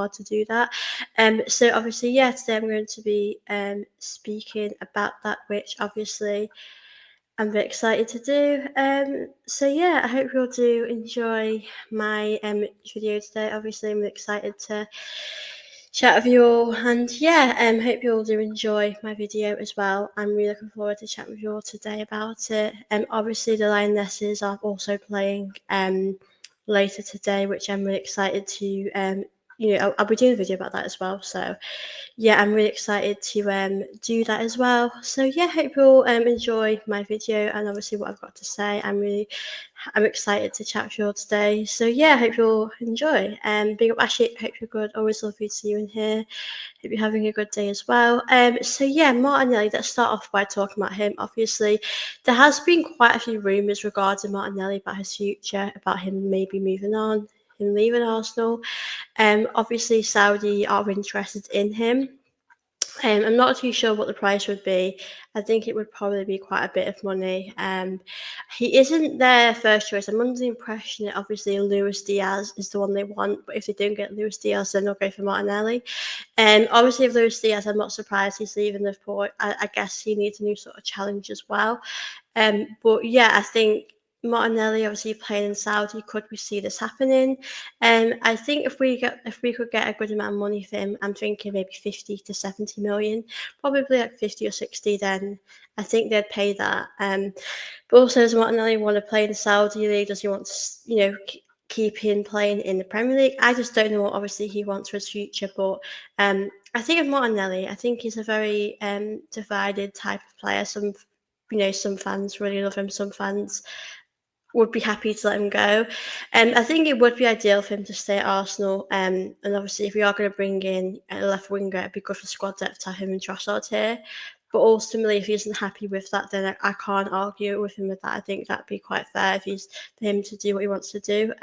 hard to do that. So obviously, yeah, today I'm going to be speaking about that, which obviously I'm very excited to do. So yeah, I hope you all do enjoy my video today. Obviously, I'm excited to chat with you all, and yeah, hope you all do enjoy my video as well. I'm really looking forward to chatting with you all today about it. Obviously, the Lionesses are also playing later today, which I'm really excited to I'll be doing a video about that as well. So yeah, I'm really excited to do that as well. So yeah, hope you all enjoy my video and obviously what I've got to say. I'm excited to chat with you all today. So yeah, hope you all enjoy. Big up Ashley, hope you're good. Always lovely to see you in here. Hope you're having a good day as well. So yeah, Martinelli, let's start off by talking about him. Obviously, there has been quite a few rumours regarding Martinelli about his future, about him maybe moving on, him leaving Arsenal. Obviously, Saudi are interested in him. I'm not too sure what the price would be. I think it would probably be quite a bit of money. He isn't their first choice. I'm under the impression that obviously Luis Diaz is the one they want, but if they don't get Luis Diaz, then they'll go for Martinelli. Obviously, if Luis Diaz, I'm not surprised he's leaving the port. I guess he needs a new sort of challenge as well. But yeah, I think Martinelli obviously playing in Saudi, could we see this happening? I think if we could get a good amount of money for him, I'm thinking maybe 50 to 70 million, probably like 50 or 60. Then I think they'd pay that. But also, does Martinelli want to play in the Saudi league? Does he want to, keep him playing in the Premier League? I just don't know what obviously he wants for his future. But I think of Martinelli, I think he's a very divided type of player. Some fans really love him. Some fans would be happy to let him go. I think it would be ideal for him to stay at Arsenal. And obviously, if we are going to bring in a left winger, it'd be good for squad depth to have him and Trossard here. But ultimately, if he isn't happy with that, then I can't argue with him with that. I think that'd be quite fair for him to do what he wants to do.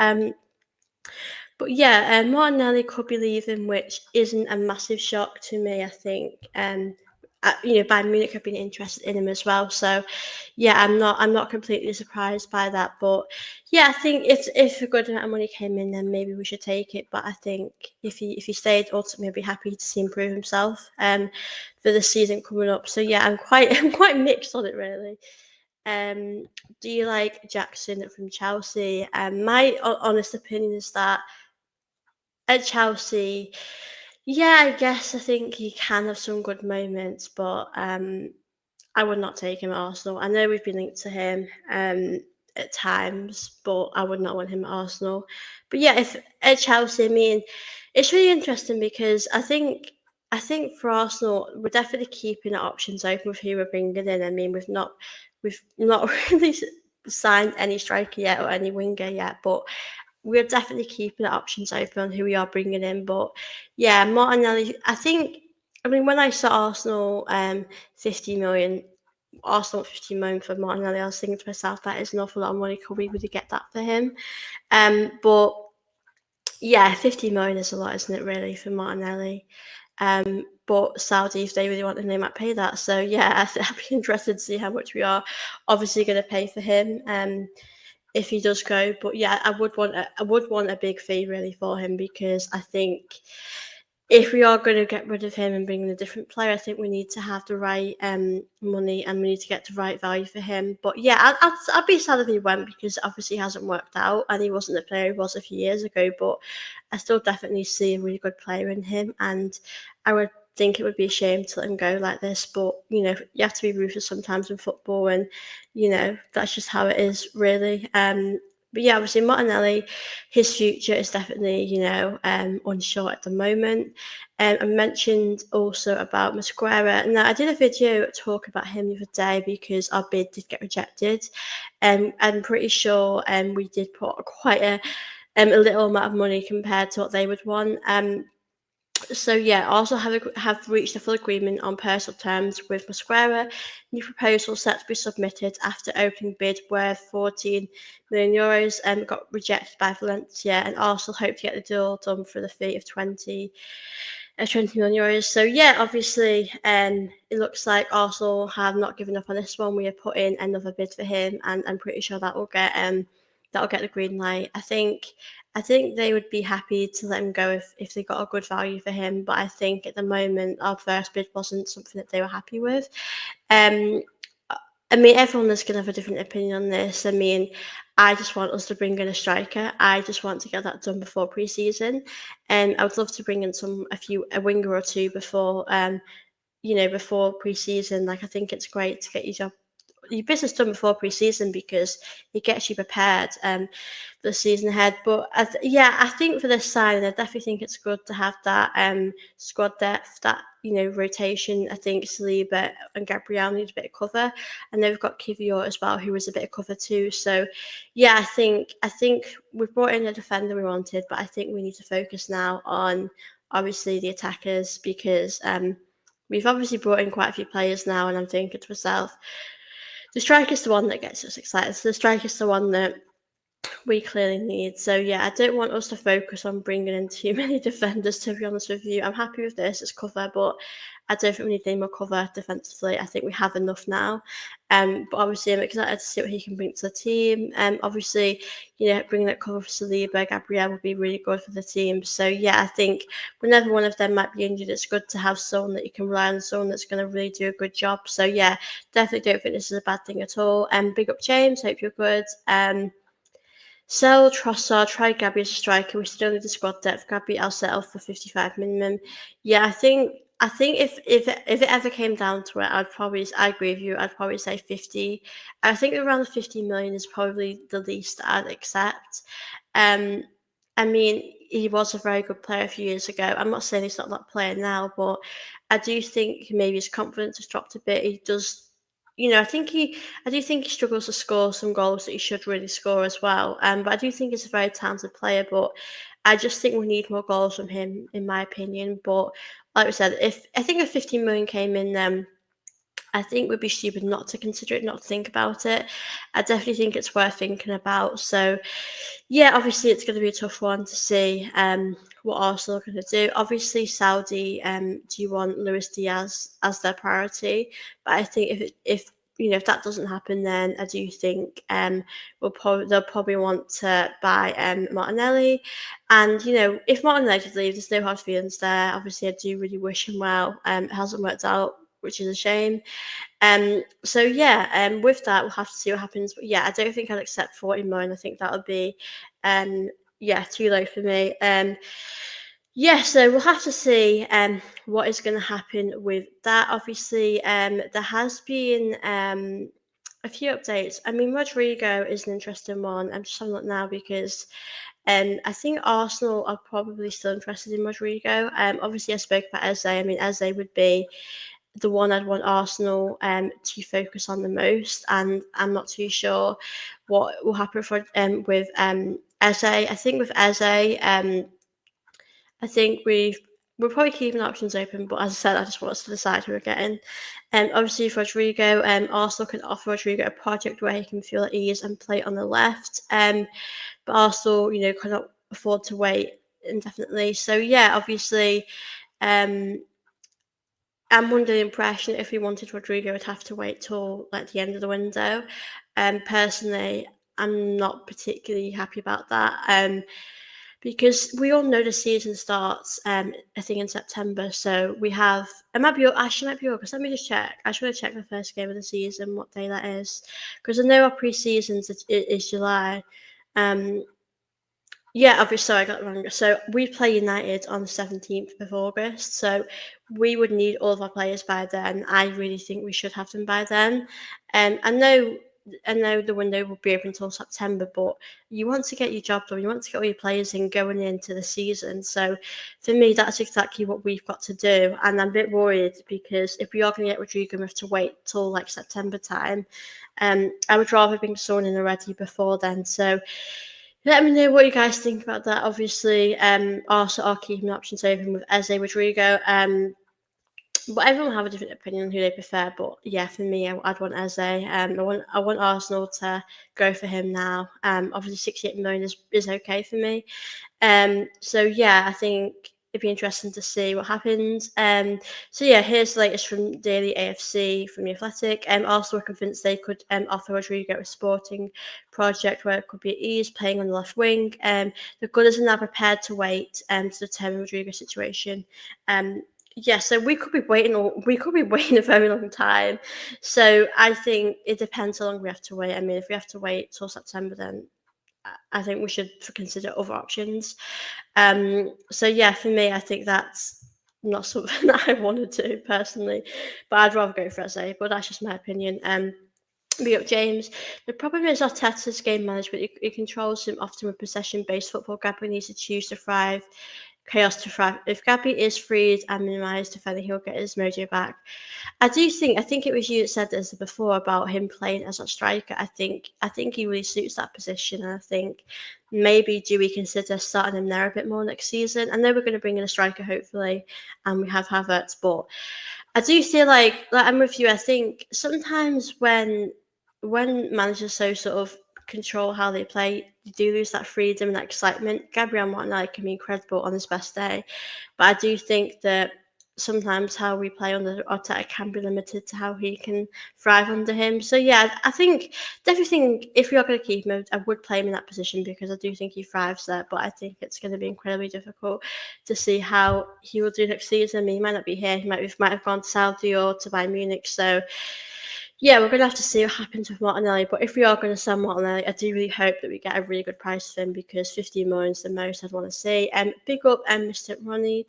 But yeah, Martinelli could be leaving, which isn't a massive shock to me. I think Bayern Munich have been interested in him as well. So yeah, I'm not completely surprised by that. But yeah, I think if a good amount of money came in, then maybe we should take it. But I think if he stayed, ultimately, I'd be happy to see him prove himself for the season coming up. So yeah, I'm quite mixed on it really. Do you like Jackson from Chelsea? My honest opinion is that at Chelsea, yeah, I think he can have some good moments, but I would not take him at Arsenal. I know we've been linked to him at times, but I would not want him at Arsenal. But yeah, if at Chelsea, I mean, it's really interesting because I think for Arsenal, we're definitely keeping our options open with who we're bringing in. I mean, we've not really signed any striker yet or any winger yet, but we're definitely keeping our options open on who we are bringing in. But yeah, Martinelli, I mean, when I saw 50 million, Arsenal 50 million for Martinelli, I was thinking to myself, that is an awful lot of money. Could we really get that for him? But yeah, 50 million is a lot, isn't it, really, for Martinelli? But Saudi, if they really want him, they might pay that. So yeah, I'd be interested to see how much we are obviously going to pay for him. If he does go, but yeah, I would want a big fee really for him, because I think if we are going to get rid of him and bring in a different player, I think we need to have the right money, and we need to get the right value for him. But yeah, I'd be sad if he went, because obviously he hasn't worked out and he wasn't the player he was a few years ago. But I still definitely see a really good player in him, and I would think it would be a shame to let him go like this. But you have to be ruthless sometimes in football, and that's just how it is, really. But yeah, obviously Martinelli, his future is definitely unsure at the moment. I mentioned also about Mosquera. Now, I did a video talking about him the other day because our bid did get rejected. I'm pretty sure we did put quite a little amount of money compared to what they would want. So yeah, also have reached a full agreement on personal terms with Mosquera. New proposal set to be submitted after opening bid worth 14 million euros and got rejected by Valencia, and Arsenal hope to get the deal done for the fee of 20 million euros. So yeah, obviously, it looks like Arsenal have not given up on this one. We have put in another bid for him, and I'm pretty sure that will get the green light. I think I think they would be happy to let him go if they got a good value for him. But I think at the moment our first bid wasn't something that they were happy with. Um, I mean, everyone is going to have a different opinion on this. I mean, I just want us to bring in a striker. I just want to get that done before pre-season, and I would love to bring in a winger or two before before pre-season. Like, I think it's great to get your business done before pre-season because it gets you prepared for the season ahead. But I think for this signing, I definitely think it's good to have that squad depth, that rotation. I think Saliba and Gabriel need a bit of cover, and they've got Kivior as well, who is a bit of cover too. So yeah, I think we've brought in a defender we wanted, but I think we need to focus now on obviously the attackers because we've obviously brought in quite a few players now, and I'm thinking to myself, the striker's the one that gets us excited. So the striker's the one that we clearly need. So yeah, I don't want us to focus on bringing in too many defenders, to be honest with you. I'm happy with this as cover, but I don't think we need any more cover defensively. I think we have enough now. But obviously I'm excited to see what he can bring to the team. Obviously, bringing that cover for Saliba, Gabriel would be really good for the team. So yeah, I think whenever one of them might be injured, it's good to have someone that you can rely on, someone that's going to really do a good job. So yeah, definitely don't think this is a bad thing at all. Big up James, hope you're good. Sell Trossard, try Gabby as a striker. We still need the squad depth. Gabby, I'll settle for 55 minimum. Yeah, I think if it ever came down to it, I agree with you. I'd probably say 50. I think around 50 million is probably the least I'd accept. Um, I mean, he was a very good player a few years ago. I'm not saying he's not that player now, but I do think maybe his confidence has dropped a bit. He does, I do think he struggles to score some goals that he should really score as well. But I do think he's a very talented player. But I just think we need more goals from him, in my opinion. But like we said, if 15 million came in, I think we'd be stupid not to consider it, not to think about it. I definitely think it's worth thinking about. So, yeah, obviously it's going to be a tough one to see what Arsenal are going to do. Obviously, Saudi do you want Luis Diaz as their priority, but I think if that doesn't happen, then I do think they'll probably want to buy Martinelli, and if Martinelli did leave, there's no hard feelings there. Obviously, I do really wish him well. It hasn't worked out, which is a shame. So yeah, with that, we'll have to see what happens. But yeah, I don't think I'll accept 40 million. I think that would be, too low for me. Yeah, so we'll have to see what is going to happen with that. Obviously, there has been a few updates. I mean, Rodrigo is an interesting one. I'm just having a look now because I think Arsenal are probably still interested in Rodrigo. Obviously, I spoke about Eze. I mean, Eze would be the one I'd want Arsenal to focus on the most, and I'm not too sure what will happen with Eze. I think with Eze, I think we're probably keeping options open, but as I said, I just want us to decide who we're getting. Obviously, for Rodrigo, Arsenal can offer Rodrigo a project where he can feel at ease and play on the left. But Arsenal, cannot afford to wait indefinitely. So yeah, obviously, um, I'm under the impression if we wanted Rodrigo, we'd have to wait till like the end of the window. Personally, I'm not particularly happy about that. Because we all know the season starts, I think in September. So we have, it might be, actually might be August. Let me just check. I just want to check the first game of the season, what day that is. Because I know our pre-seasons is July. Yeah, obviously, sorry, I got it wrong. So we play United on the 17th of August. So we would need all of our players by then. I really think we should have them by then. I know the window will be open until September, but you want to get your job done. You want to get all your players in going into the season. So for me, that's exactly what we've got to do. And I'm a bit worried because if we are going to get Rodrigo, we have to wait till like September time. I would rather bring someone in already before then. So let me know what you guys think about that. Obviously, also are keeping options open with Eze Rodrigo. But everyone will have a different opinion on who they prefer. But yeah, for me, I'd want Eze. I want Arsenal to go for him now. Obviously, 68 million is okay for me. So yeah, I think it'd be interesting to see what happens. So yeah, here's the latest from Daily AFC from The Athletic. Arsenal were convinced they could offer Rodrigo a sporting project where it could be at ease playing on the left wing. The Gunners are now prepared to wait to determine Rodrigo's situation. Yeah, so we could be waiting, or we could be waiting a very long time. So I think it depends how long we have to wait. I mean, if we have to wait till September, then I think we should consider other options. So yeah, for me, I think that's not something that I want to do personally, but I'd rather go for Eze. But that's just my opinion. Be up James. The problem is Arteta's game management. He controls him often with possession-based football. Gabriel needs to choose to thrive, chaos to thrive. If Gabby is freed and minimised defending, he'll get his mojo back. I think it was you that said this before about him playing as a striker. I think he really suits that position, and I think maybe do we consider starting him there a bit more next season? I know we're going to bring in a striker hopefully, and we have Havertz, but I do feel like I'm with you. I think sometimes when managers so sort of control how they play, you do lose that freedom and that excitement. Gabriel Martinelli can be incredible on his best day, but I do think that sometimes how we play under Arteta can be limited to how he can thrive under him. So yeah, I think definitely think if we are going to keep him, I would play him in that position because I do think he thrives there. But I think it's going to be incredibly difficult to see how he will do next season. I mean, he might not be here. He might have gone to Saudi or to Bayern Munich. So yeah, we're going to have to see what happens with Martinelli. But if we are going to sell Martinelli, I do really hope that we get a really good price for him because 15 million is the most I'd want to see. Big up, Mr. Ronnie.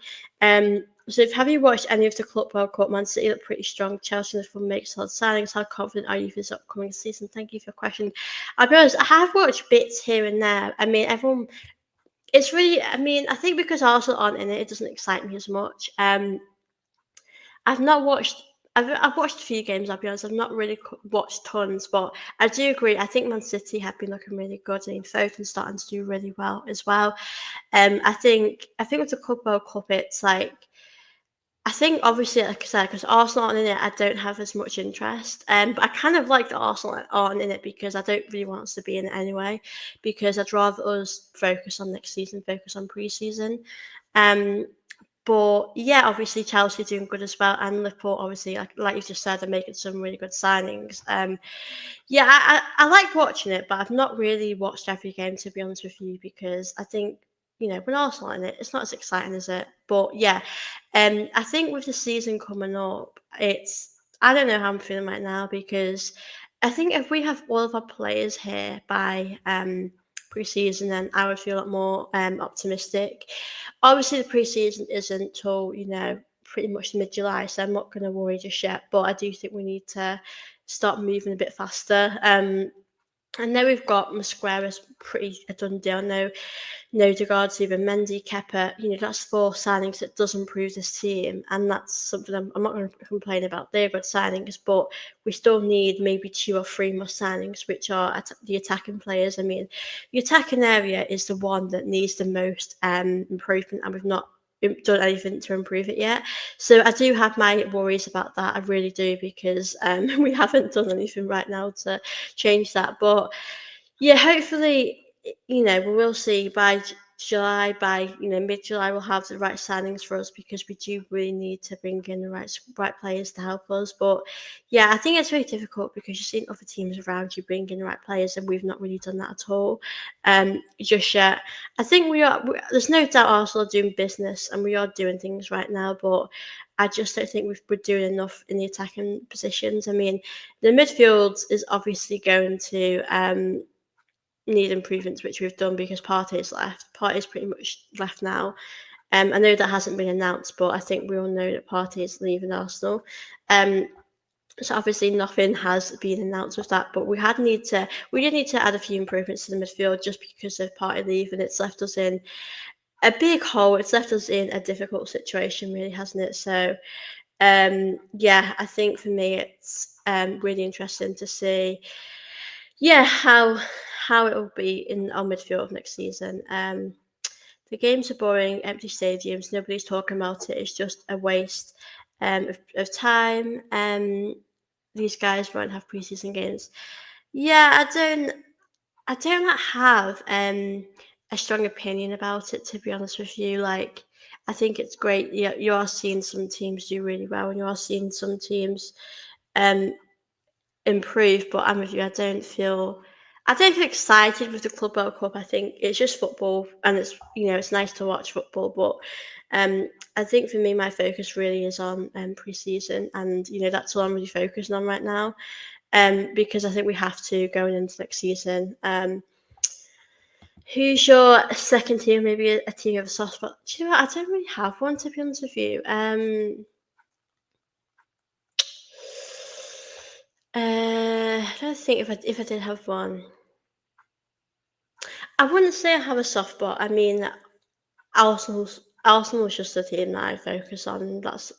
So, have you watched any of the Club World Cup? Man City look pretty strong. Chelsea and the Fulham make solid signings. How confident are you for this upcoming season? Thank you for your question. I'll be honest, I have watched bits here and there. I mean, everyone. It's really. I mean, I think because Arsenal aren't in it, it doesn't excite me as much. I've not watched. I've watched a few games. I'll be honest. I've not really watched tons, but I do agree. I think Man City have been looking really good, and Foden's starting to do really well as well. I think with the Club World Cup, it's like I think obviously, like I said, because Arsenal aren't in it, I don't have as much interest. But I kind of like that Arsenal aren't in it because I don't really want us to be in it anyway. Because I'd rather us focus on next season, focus on pre-season. Um, but yeah, obviously Chelsea are doing good as well, and Liverpool, obviously, like you just said, are making some really good signings. Yeah, I like watching it, but I've not really watched every game to be honest with you because I think when Arsenal are in it, it's not as exciting as it. But yeah, I think with the season coming up, I don't know how I'm feeling right now because I think if we have all of our players here by pre-season, then I would feel a lot more optimistic. Obviously, the pre-season isn't till pretty much mid-July, so I'm not going to worry just yet. But I do think we need to start moving a bit faster. I know we've got Mosquera's pretty a done deal. No regards even Mendy, Kepa, that's four signings that does improve this team, and that's something I'm not going to complain about. They're good signings, but we still need maybe two or three more signings, which are the attacking players. I mean, the attacking area is the one that needs the most improvement, and we've not done anything to improve it yet. So I do have my worries about that. I really do because we haven't done anything right now to change that. But yeah, hopefully, we will see by July, by mid-July, we'll have the right signings for us because we do really need to bring in the right players to help us. But yeah, I think it's very difficult because you're seeing other teams around you bring in the right players, and we've not really done that at all just yet. I think there's no doubt Arsenal are doing business and we are doing things right now, but I just don't think we're doing enough in the attacking positions. I mean, the midfield is obviously going to need improvements, which we've done because Partey's left. Partey's pretty much left now. I know that hasn't been announced, but I think we all know that Partey is leaving Arsenal. So obviously nothing has been announced with that, but we did need to add a few improvements to the midfield just because of Partey leaving. It's left us in a big hole. It's left us in a difficult situation, really, hasn't it? So yeah, I think for me it's really interesting to see how it will be in our midfield next season. The games are boring, empty stadiums, nobody's talking about it. It's just a waste of time. These guys won't have preseason games. Yeah, I don't have a strong opinion about it, to be honest with you. Like, I think it's great. You are seeing some teams do really well, and you are seeing some teams um, improve. But I'm with you. I don't feel excited with the Club World Cup. I think it's just football, and it's nice to watch football. But I think for me, my focus really is on pre-season, and that's all I'm really focusing on right now. Because I think we have to going into next season. Who's your second team? Maybe a team you have a soft spot. Do you know what? I don't really have one, to be honest with you. I don't think if I did have one. I wouldn't say I have a soft spot. I mean, Arsenal's just a team that I focus on. That's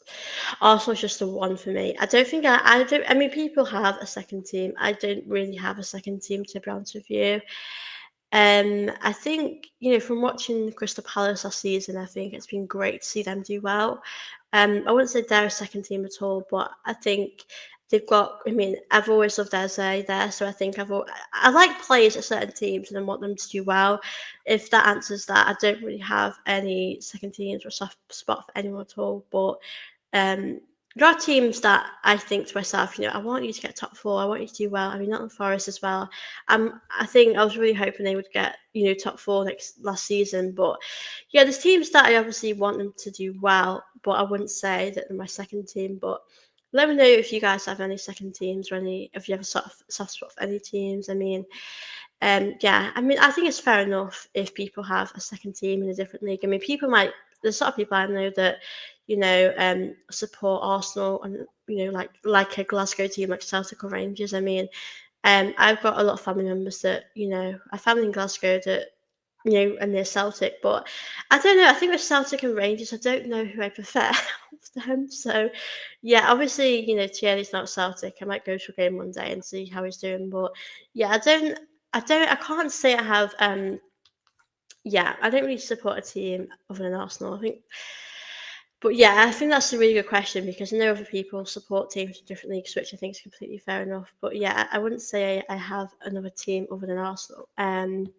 Arsenal's just the one for me. I don't. I mean, people have a second team. I don't really have a second team, to be honest with you. I think, from watching Crystal Palace last season, I think it's been great to see them do well. I wouldn't say they're a second team at all, but I think they've got. I mean, I've always loved Eze there, so I think I like players at certain teams and I want them to do well. If that answers that, I don't really have any second teams or soft spot for anyone at all. But um, there are teams that I think to myself, I want you to get top four. I want you to do well. I mean, Nottingham Forest as well. I think I was really hoping they would get, top four last season. But yeah, there's teams that I obviously want them to do well, but I wouldn't say that they're my second team. But let me know if you guys have any second teams or if you have a soft spot for any teams. I mean, yeah, I mean, I think it's fair enough if people have a second team in a different league. I mean, there's a lot of people I know that, support Arsenal and, like a Glasgow team like Celtic or Rangers. I mean, I've got a lot of family members that, a family in Glasgow that, and they're Celtic, but I don't know. I think with Celtic and Rangers, I don't know who I prefer of them. So, yeah, obviously, Thierry's not Celtic. I might go to a game one day and see how he's doing, but yeah, I can't say I have. Yeah, I don't really support a team other than Arsenal. But yeah, I think that's a really good question because I know other people support teams in different leagues, which I think is completely fair enough. But yeah, I wouldn't say I have another team other than Arsenal. But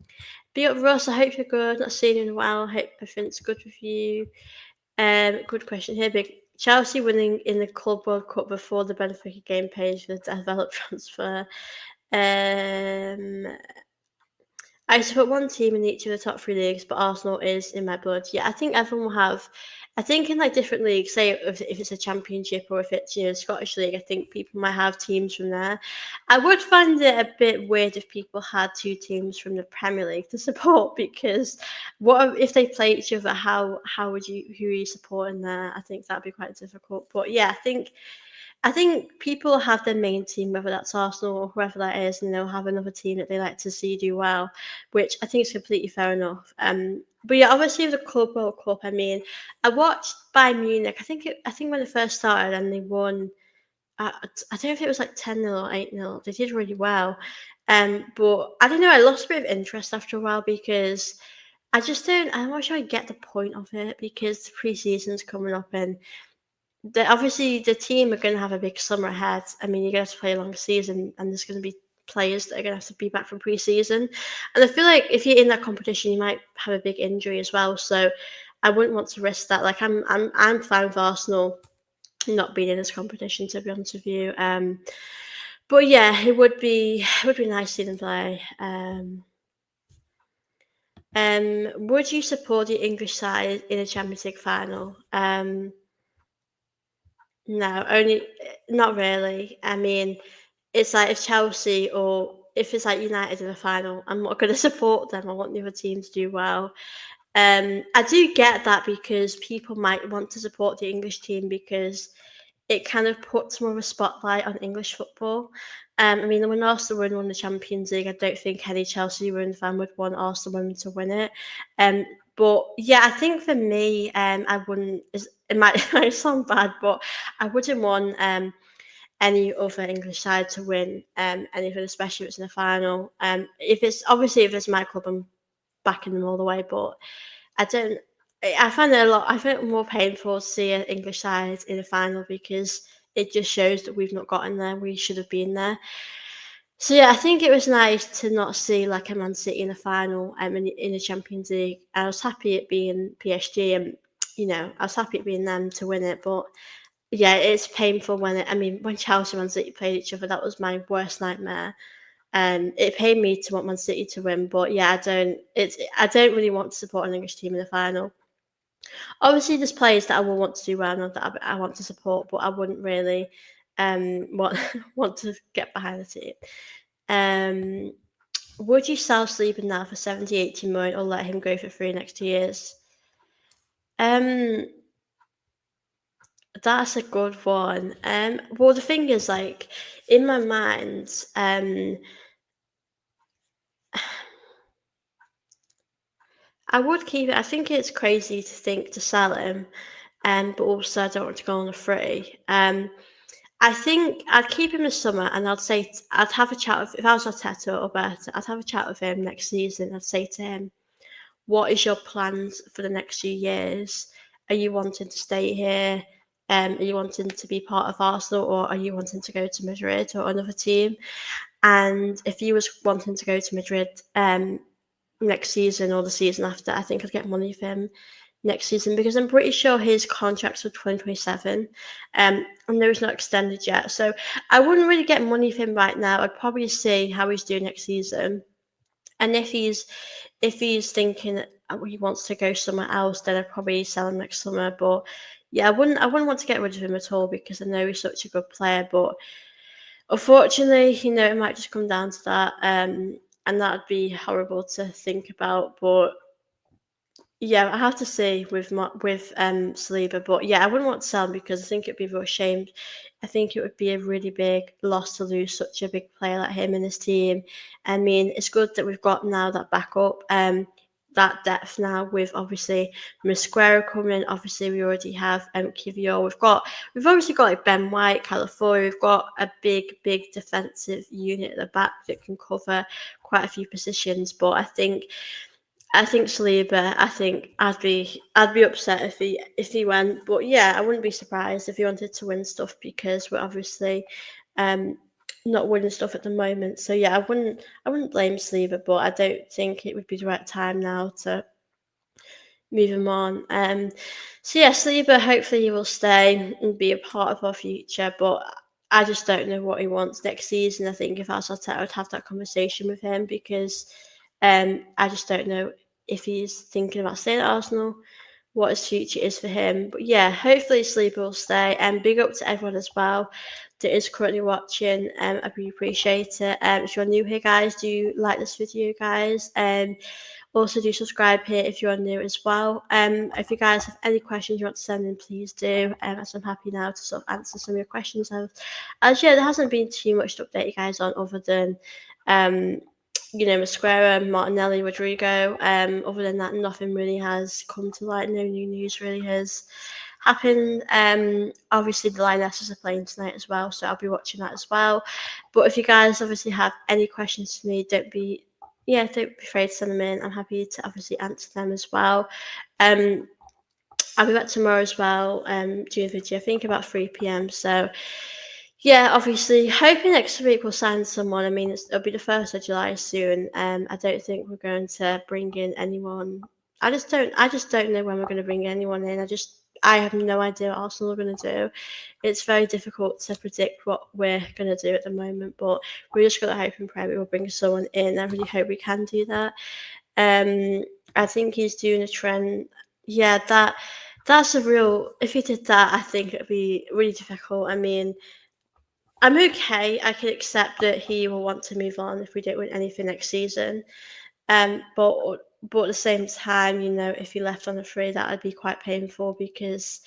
yeah, Russ, I hope you're good. Not seeing you in a while. I hope everything's good with you. Good question here. Big Chelsea winning in the Club World Cup before the Benfica game pays for the developed transfer. Um, I support one team in each of the top three leagues, but Arsenal is in my blood. Yeah, I think everyone will have. I think in like different leagues, say if it's a championship or if it's Scottish league, I think people might have teams from there. I would find it a bit weird if people had two teams from the Premier League to support because if they play each other? How would who are you supporting there? I think that'd be quite difficult. But yeah, I think people have their main team, whether that's Arsenal or whoever that is, and they'll have another team that they like to see do well, which I think is completely fair enough. But yeah, obviously with the Club World Cup, I mean, I watched Bayern Munich. I think when it first started and they won, I don't know if it was like 10-0 or 8-0. They did really well. But I don't know. I lost a bit of interest after a while because I just don't. I'm not sure I get the point of it because the pre-season's coming up and obviously the team are going to have a big summer ahead. I mean, you're going to have to play a long season, and there's going to be players that are going to have to be back from pre-season. And I feel like if you're in that competition, you might have a big injury as well. So I wouldn't want to risk that. Like I'm fine with Arsenal not being in this competition, to be honest with you. But yeah, it would be nice to see them play. Would you support the English side in a Champions League final? No, only not really. I mean, it's like if Chelsea or if it's like United in the final, I'm not going to support them. I want the other team to do well. I do get that because people might want to support the English team because it kind of puts more of a spotlight on English football. I mean, when Arsenal won the Champions League, I don't think any Chelsea fan would want Arsenal women to win it. Um, but yeah, I think for me, I wouldn't. It might, it might sound bad, but I wouldn't want any other English side to win anything, especially if it's in the final. If it's my club, I'm backing them all the way. But I don't. I find it a lot. I find it more painful to see an English side in the final because it just shows that we've not gotten there. We should have been there. So yeah, I think it was nice to not see like a Man City in the final in the Champions League. I was happy it being PSG, and I was happy being them to win it, but yeah, it's painful when Chelsea and Man City played each other. That was my worst nightmare. It pained me to want Man City to win, but yeah, I don't really want to support an English team in the final. Obviously, there's players that I will want to do well and that I want to support, but I wouldn't really want want to get behind the team. Um, would you sell Sleeper now for 70, 80 million or let him go for free next 2 years? Um, that's a good one. Well, the thing is, like, in my mind, I would keep it. I think it's crazy to think to sell him, but also I don't want to go on a free. I think I'd keep him this summer, and I'd have a chat with if I was Arteta or Berta, I'd have a chat with him next season. I'd say to him, "What is your plans for the next few years? Are you wanting to stay here? Are you wanting to be part of Arsenal, or are you wanting to go to Madrid or another team?" And if he was wanting to go to Madrid, next season or the season after, I think I'd get money for him next season because I'm pretty sure his contract's for 2027. I know it's not extended yet, so I wouldn't really get money for him right now. I'd probably see how he's doing next season, and if he's thinking that he wants to go somewhere else, then I'd probably sell him next summer. But yeah, I wouldn't want to get rid of him at all because I know he's such a good player. But unfortunately, it might just come down to that, and that'd be horrible to think about. But yeah, I have to say with Saliba, but yeah, I wouldn't want to sell him because I think it'd be a real shame. I think it would be a really big loss to lose such a big player like him in this team. I mean, it's good that we've got now that backup, that depth now with obviously Mosquera coming in. Obviously, we already have Kivior. We've obviously got like Ben White, Califoy. We've got a big defensive unit at the back that can cover quite a few positions. But I think Saliba. I think I'd be upset if he went, but yeah, I wouldn't be surprised if he wanted to win stuff because we're obviously um not winning stuff at the moment. So yeah, I wouldn't blame Saliba, but I don't think it would be the right time now to move him on. So yeah, Saliba. Hopefully he will stay and be a part of our future, but I just don't know what he wants next season. I think if I was Arteta, I would have that conversation with him because I just don't know if he's thinking about staying at Arsenal, what his future is for him. But yeah, hopefully Sleeper will stay. And big up to everyone as well that is currently watching. I really appreciate it. If you're new here, guys, do like this video, guys. Also do subscribe here if you're new as well. If you guys have any questions you want to send in, please do. As I'm happy now to sort of answer some of your questions. As yeah, there hasn't been too much to update you guys on other than Mosquera, Martinelli, Rodrigo. Other than that, nothing really has come to light. No new news really has happened. Obviously the Lionesses are playing tonight as well, so I'll be watching that as well. But if you guys obviously have any questions for me, don't be afraid to send them in. I'm happy to obviously answer them as well. I'll be back tomorrow as well, doing a video, I think about 3 p.m. So yeah, obviously hoping next week we'll sign someone. I mean, it'll be the 1st of July soon. I don't think we're going to bring in anyone. I just don't know when we're going to bring anyone in. I have no idea what Arsenal are going to do. It's very difficult to predict what we're going to do at the moment, but we're just going to hope and pray we will bring someone in. I really hope we can do that. I think he's doing a trend. Yeah, that's a real. If he did that, I think it'd be really difficult. I mean, I'm okay. I can accept that he will want to move on if we don't win anything next season. But at the same time, if he left on a free, that would be quite painful because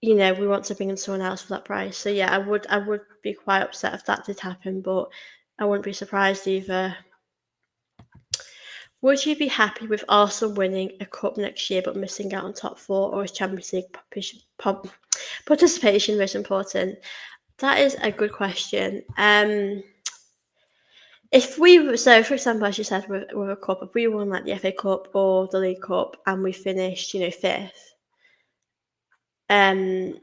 we want to bring in someone else for that price. So yeah, I would be quite upset if that did happen, but I wouldn't be surprised either. Would you be happy with Arsenal winning a cup next year but missing out on top four, or is Champions League participation most important? That is a good question. For example, as you said, with a cup, if we won like the FA Cup or the League Cup and we finished, fifth, um,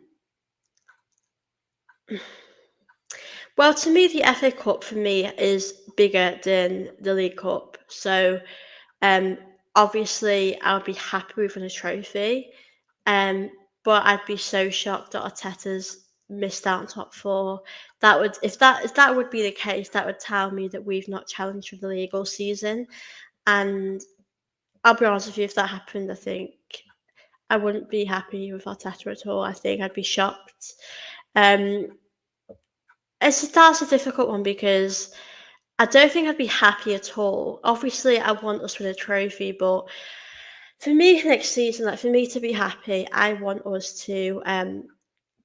well, to me, the FA Cup for me is bigger than the League Cup. So, um, obviously, I'll be happy with winning a trophy. Um, but I'd be so shocked that Arteta's missed out on top four. That would if that would be the case, that would tell me that we've not challenged for the league all season. And I'll be honest with you, if that happened, I think I wouldn't be happy with Arteta at all. I think I'd be shocked. Um, that's a difficult one because I don't think I'd be happy at all. Obviously, I want us to win a trophy, but for me next season, like for me to be happy, I want us to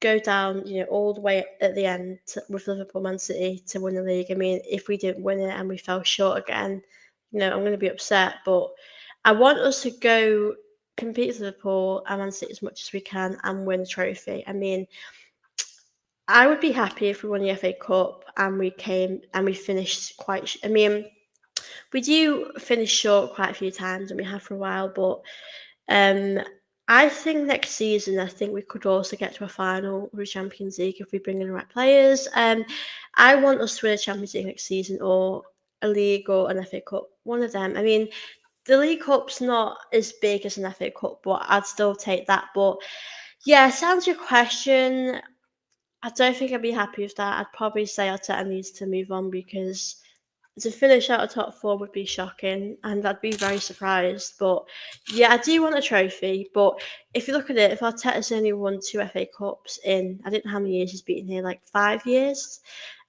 go down, all the way at the end with Liverpool, Man City to win the league. I mean, if we didn't win it and we fell short again, I'm going to be upset. But I want us to go compete with Liverpool and Man City as much as we can and win the trophy. I mean, I would be happy if we won the FA Cup and we finished quite. I mean, we do finish short quite a few times, and we have for a while. But um, I think next season, I think we could also get to a final of the Champions League if we bring in the right players. I want us to win a Champions League next season, or a league, or an FA Cup. One of them. I mean, the League Cup's not as big as an FA Cup, but I'd still take that. But yeah, to answer your question, I don't think I'd be happy with that. I'd probably say Arteta needs to move on because to finish out a top four would be shocking, and I'd be very surprised. But yeah, I do want a trophy. But if you look at it, if Arteta's only won 2 FA Cups in, I don't know how many years he's been here, like 5 years.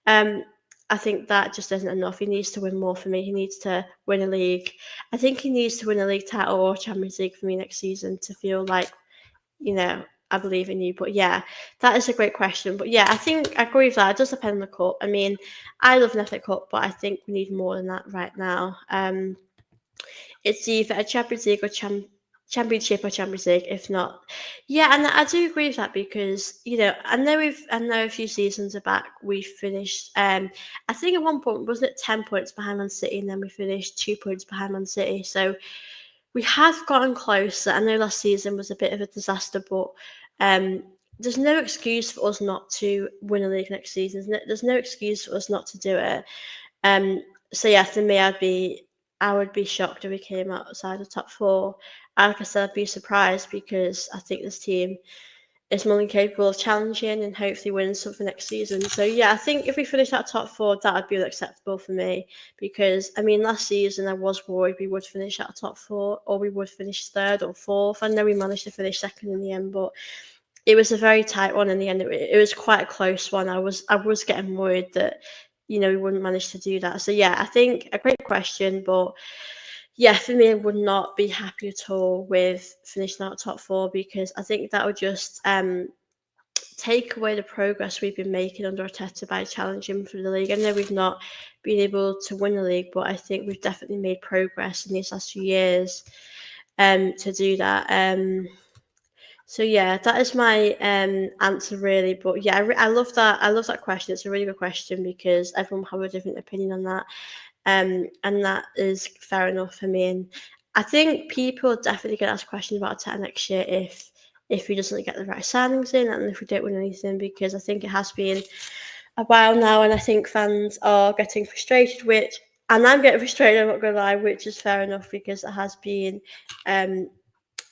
Um, I think that just isn't enough. He needs to win more for me. He needs to win a league. I think he needs to win a league title or Champions League for me next season to feel like, you know, I believe in you. But yeah, that is a great question. But yeah, I think I agree with that. It does depend on the cup. I mean, I love an FA Cup, but I think we need more than that right now. It's either a Champions League or Championship or Champions League. If not, yeah, and I do agree with that because I know a few seasons back we finished. I think at one point wasn't it 10 points behind Man City, and then we finished 2 points behind Man City. So we have gotten closer. I know last season was a bit of a disaster, but um, there's no excuse for us not to win a league next season. There's no excuse for us not to do it. Um, so yeah, for me, I would be shocked if we came outside the top four. And like I said, I'd be surprised because I think this team is more than capable of challenging and hopefully winning something next season. So yeah, I think if we finish that top four, that would be acceptable for me. Because I mean, last season I was worried we would finish at top four, or we would finish third or fourth. I know we managed to finish second in the end, but it was a very tight one in the end. It was quite a close one. I was getting worried that we wouldn't manage to do that. So yeah, I think a great question, but yeah, for me, I would not be happy at all with finishing out top four because I think that would just take away the progress we've been making under Arteta by challenging for the league. I know we've not been able to win the league, but I think we've definitely made progress in these last few years to do that. So yeah, that is my answer really. But yeah, I love that. I love that question. It's a really good question because everyone will have a different opinion on that. And that is fair enough for me. And I think people definitely get asked questions about Arteta next year if he doesn't get the right signings in and if we don't win anything, because I think it has been a while now, and I think fans are getting frustrated, and I'm getting frustrated, I'm not gonna lie, which is fair enough because it has been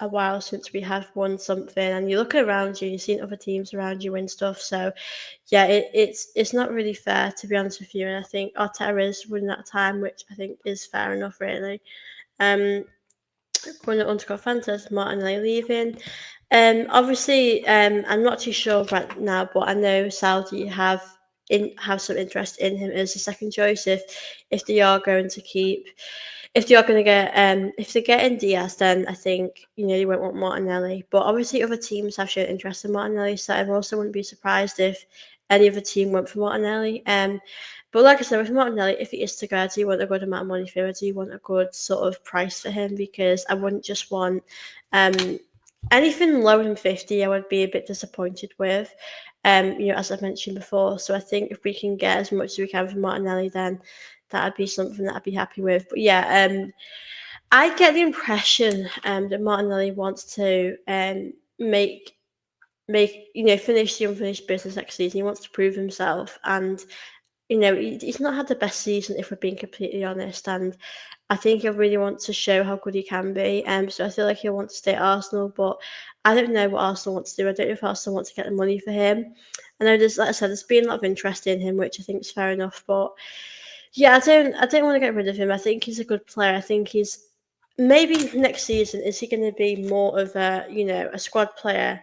a while since we have won something, and you look around you, you've seen other teams around you win stuff. So yeah, it's not really fair, to be honest with you. And I think Arteta is winning that time, which I think is fair enough, really. Going on to go Fantas, Martinelli leaving. Obviously, I'm not too sure right now, but I know Saudi have some interest in him as a second choice if they are going to keep. If they are going to get if they get in Diaz, then I think they won't want Martinelli. But obviously, other teams have shown interest in Martinelli, so I also wouldn't be surprised if any other team went for Martinelli. But like I said, with Martinelli, if he is to go, I do want a good amount of money for him. I do want a good sort of price for him because I wouldn't just want anything lower than 50. I would be a bit disappointed with. As I mentioned before. So I think if we can get as much as we can from Martinelli, then that'd be something that I'd be happy with. But yeah, I get the impression that Martinelli wants to make finish the unfinished business next season. He wants to prove himself, and he's not had the best season, if we're being completely honest, and I think he really wants to show how good he can be. So I feel like he'll want to stay at Arsenal, but I don't know what Arsenal want to do. I don't know if Arsenal want to get the money for him. I know like I said, there's been a lot of interest in him, which I think is fair enough. But yeah, I don't want to get rid of him. I think he's a good player. I think he's maybe next season is he going to be more of a squad player.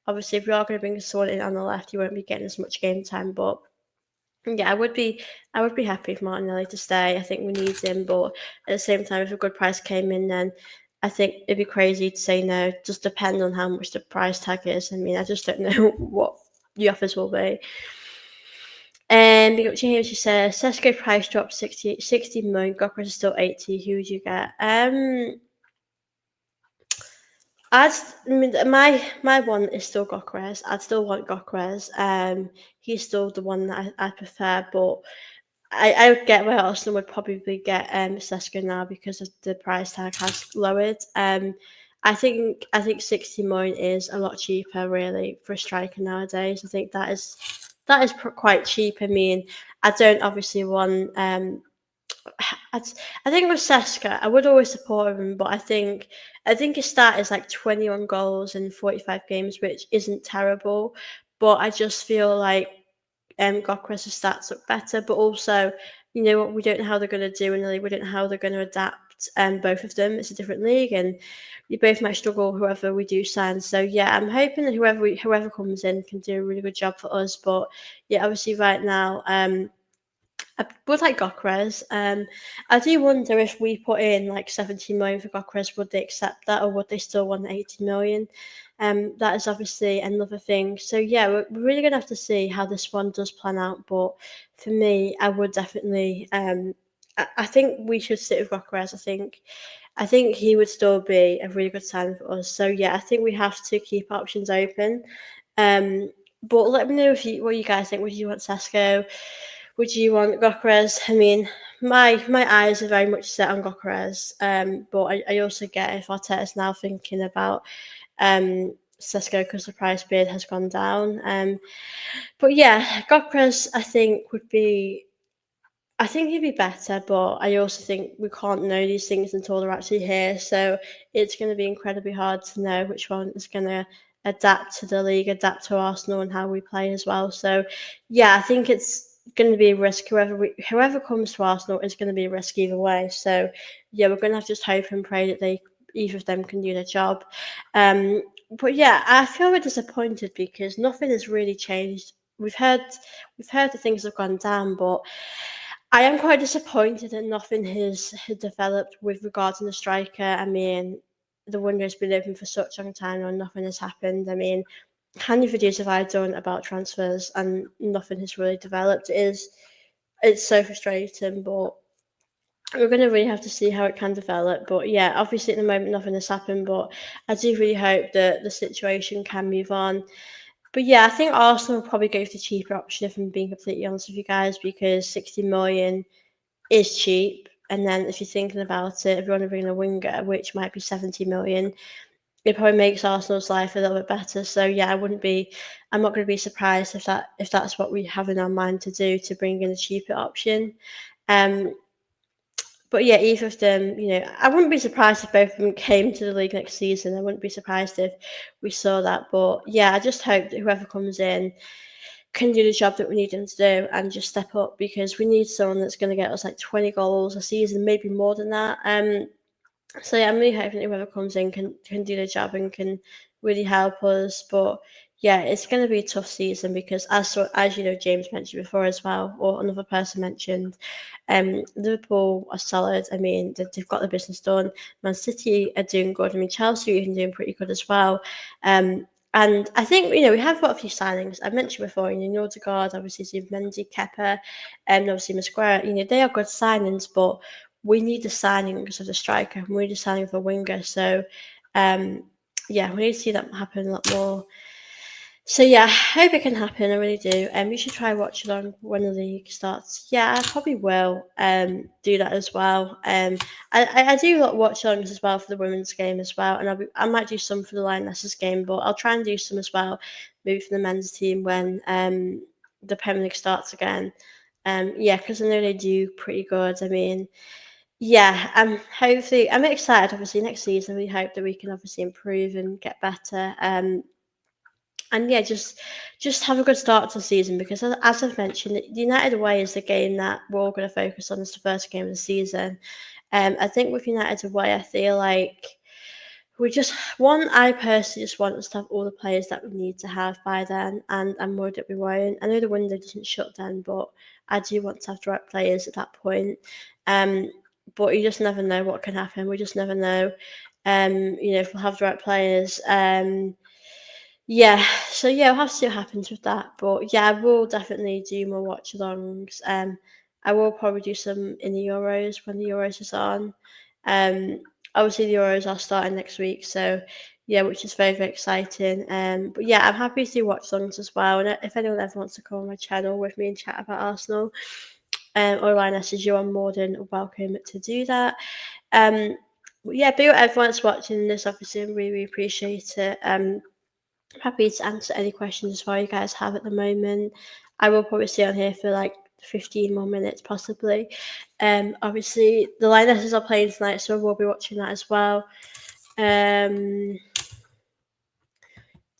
Obviously, if we are going to bring someone in on the left, he won't be getting as much game time, but. Yeah, I would be happy for Martinelli to stay. I think we need him, but at the same time, if a good price came in, then I think it'd be crazy to say no. Just depend on how much the price tag is. I mean, I just don't know what the offers will be. And we got James who says Sesko price dropped 60 million. Gokras is still 80. Who would you get? I mean, my one is still Gokras. I'd still want Gokras. He's still the one that I prefer, but I would get where Arsenal would probably get Sesko now because of the price tag has lowered. I think 60 million is a lot cheaper really for a striker nowadays. I think that is quite cheap. I mean, I don't obviously want I, I think with Seska, I would always support him, but I think his stat is like 21 goals in 45 games, which isn't terrible. But I just feel like Gokras' stats look better, but also, you know what, we don't know how they're going to do in the league. We don't know how they're going to adapt. Both of them, it's a different league, and we both might struggle whoever we do sign. So yeah, I'm hoping that whoever comes in can do a really good job for us. But yeah, obviously right now, I would like Gokras. I do wonder if we put in like 70 million for Gokras, would they accept that, or would they still want 80 million? That is obviously another thing. So yeah, we're really gonna have to see how this one does plan out. But for me, I would definitely. I think we should stick with Gokras. I think he would still be a really good sign for us. So yeah, I think we have to keep options open. Um, but let me know what you guys think. Would you want Sesko? Would you want Gokras? I mean, my eyes are very much set on Gokras, but I also get if Arteta's now thinking about Sesko because the price bid has gone down. But yeah, Gokras I think would be. I think he'd be better, but I also think we can't know these things until they're actually here. So it's going to be incredibly hard to know which one is going to adapt to the league, adapt to Arsenal, and how we play as well. So yeah, I think it's going to be a risk. Whoever comes to Arsenal is going to be a risk either way. So yeah, we're going to have to just hope and pray that either of them can do their job. But yeah, I feel a bit disappointed because nothing has really changed. We've heard that things have gone down, but I am quite disappointed that nothing has developed with regarding the striker. I mean, the window's been open for such a long time and nothing has happened. I mean, how many videos have I done about transfers and nothing has really developed? It's so frustrating, but we're going to really have to see how it can develop. But yeah, obviously at the moment nothing has happened, but I do really hope that the situation can move on. But yeah, I think Arsenal will probably go for the cheaper option if I'm being completely honest with you guys, because 60 million is cheap. And then if you're thinking about it, if you want to bring in a winger, which might be 70 million, it probably makes Arsenal's life a little bit better. So yeah, I'm not going to be surprised if that's what we have in our mind to do, to bring in a cheaper option. Um, but yeah, either of them, I wouldn't be surprised if both of them came to the league next season. I wouldn't be surprised if we saw that. But yeah, I just hope that whoever comes in can do the job that we need them to do and just step up, because we need someone that's going to get us like 20 goals a season, maybe more than that. So yeah, I'm really hoping that whoever comes in can do the job and can really help us. But yeah, it's going to be a tough season because as you know, James mentioned before as well, or another person mentioned, Liverpool are solid. I mean, they've got the business done. Man City are doing good. I mean, Chelsea are even doing pretty good as well. And I think we have got a few signings. I mentioned before, Nordegaard, obviously Zubimendi, Kepa, and obviously Masquera. They are good signings, but we need the signings of the striker, and we need the signing of a winger. So, yeah, we need to see that happen a lot more. So yeah, I hope it can happen. I really do. You should try watch along when the league starts. Yeah, I probably will do that as well. I do a lot of watch alongs as well for the women's game as well, and I might do some for the Lionesses game, but I'll try and do some as well, maybe for the men's team when the Premier League starts again. Yeah, because I know they do pretty good. I mean, yeah, hopefully I'm excited. Obviously, next season we hope that we can obviously improve and get better. And yeah, just have a good start to the season because as I've mentioned, the United away is the game that we're all going to focus on as the first game of the season. I think with United away, I feel like we just I personally just want us to have all the players that we need to have by then, and I'm worried that we won't. I know the window doesn't shut then, but I do want to have the right players at that point. Um, but you just never know what can happen. We just never know. If we'll have the right players. Yeah, so yeah, we'll have to see what happens with that. But yeah, I will definitely do more watch alongs. I will probably do some in the Euros when the Euros is on. Um, Obviously the Euros are starting next week, so yeah, which is very, very exciting. But yeah, I'm happy to do watch alongs as well. And if anyone ever wants to come on my channel with me and chat about Arsenal, or line message you, I'm more than welcome to do that. But yeah, be whatever everyone's watching this, obviously, I really, really appreciate it. Happy to answer any questions as well you guys have at the moment. I will probably stay on here for like 15 more minutes possibly. Obviously the Lionesses are playing tonight, so we'll be watching that as well. Do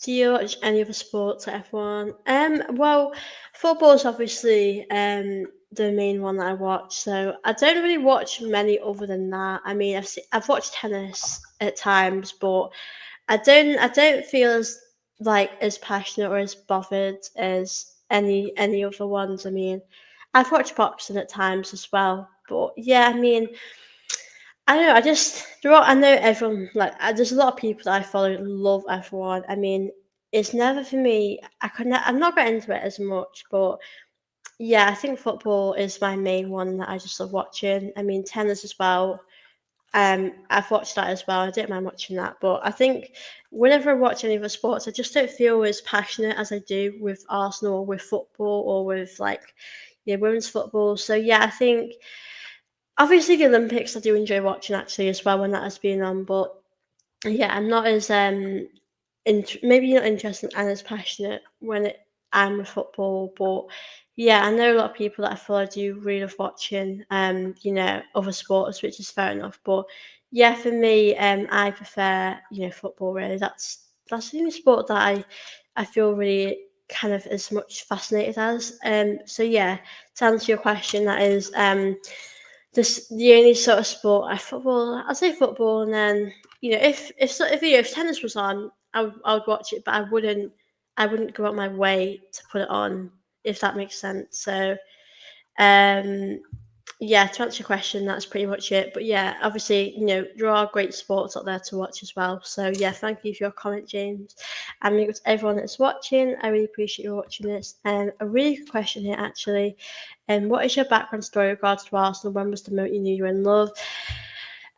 you watch any other sports, everyone? Well, football's obviously the main one that I watch. So I don't really watch many other than that. I mean, I've watched tennis at times, but I don't feel as passionate or as bothered as any other ones. I mean, I've watched boxing at times as well, but yeah, I mean, I don't know. I know everyone there's a lot of people that I follow love F1. I mean, it's never for me. I'm not got into it as much, but yeah, I think football is my main one that I just love watching. I mean, tennis as well. I've watched that as well. I don't mind watching that, but I think whenever I watch any other sports, I just don't feel as passionate as I do with Arsenal or with football or with women's football. So yeah, I think obviously the Olympics I do enjoy watching actually as well when that has been on, but yeah, I'm not as maybe not interested and as passionate when I'm with football, but yeah, I know a lot of people that I follow do really love watching other sports, which is fair enough. But yeah, for me, I prefer football. Really, that's the only sport that I feel really kind of as much fascinated as. So yeah, to answer your question, that is this the only sort of sport I football. I'd say football, and then if tennis was on, I would watch it, but I wouldn't go out my way to put it on if that makes sense. So um, yeah, to answer your question, that's pretty much it. But yeah, obviously, there are great sports out there to watch as well. So yeah, thank you for your comment, James. And to everyone that's watching, I really appreciate you watching this. And a really good question here, actually. What is your background story with regards to Arsenal? When was the moment you knew you were in love?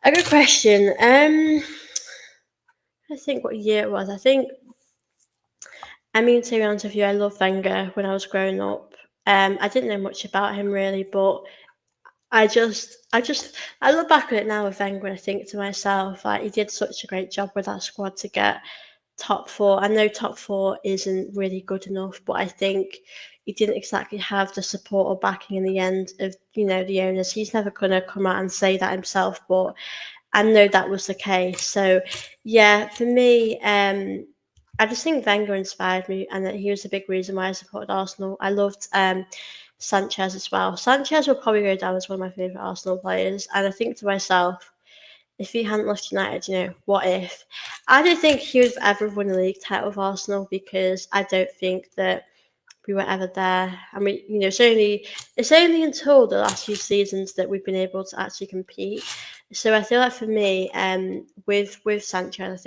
A good question. I think what year it was. To be honest with you, I loved Wenger when I was growing up. I didn't know much about him really, but I look back at it now with Wenger and I think to myself, like he did such a great job with that squad to get top four. I know top four isn't really good enough, but I think he didn't exactly have the support or backing in the end of the owners. He's never gonna come out and say that himself, but I know that was the case. So yeah, for me, I just think Wenger inspired me, and that he was a big reason why I supported Arsenal. I loved Sanchez as well. Sanchez will probably go down as one of my favourite Arsenal players, and I think to myself, if he hadn't left United, what if? I don't think he would have ever won a league title with Arsenal because I don't think that we were ever there. I mean, it's only until the last few seasons that we've been able to actually compete. So I feel like for me, with Sanchez,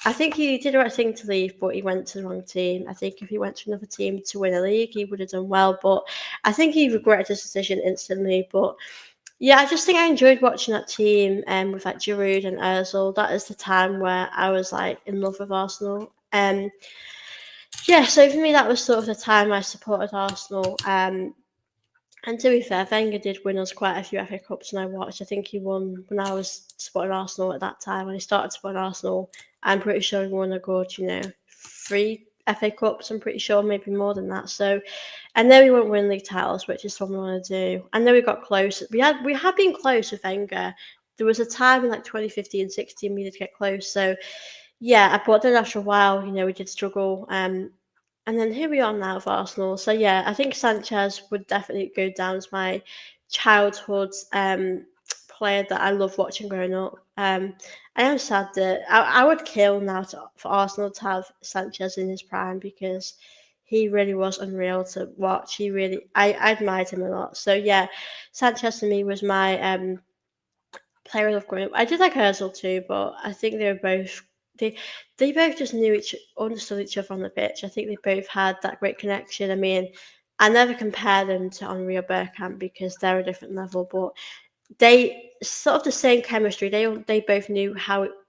I think he did the right thing to leave, but he went to the wrong team. I think if he went to another team to win a league, he would have done well. But I think he regretted his decision instantly. But yeah, I just think I enjoyed watching that team with like Giroud and Ozil. That is the time where I was like in love with Arsenal. Yeah, so for me that was sort of the time I supported Arsenal. And to be fair, Wenger did win us quite a few FA Cups, and I watched. I think he won when I was supporting Arsenal at that time. When he started supporting Arsenal, I'm pretty sure he won a good, three FA Cups, I'm pretty sure, maybe more than that. So I know we won't win league titles, which is something we want to do. I know we got close. We had been close with Wenger. There was a time in like 2015, 16 we did get close. So yeah, but then after a while, we did struggle. And then here we are now with Arsenal. So yeah, I think Sanchez would definitely go down as my childhood player that I loved watching growing up. I am sad that I would kill now for Arsenal to have Sanchez in his prime because he really was unreal to watch. I admired him a lot. So yeah, Sanchez to me was my player of growing up. I did like Özil too, but I think they they both just understood each other on the pitch. I think they both had that great connection. I mean, I never compare them to Henry or Bergkamp because they're a different level, but they sort of the same chemistry. They both knew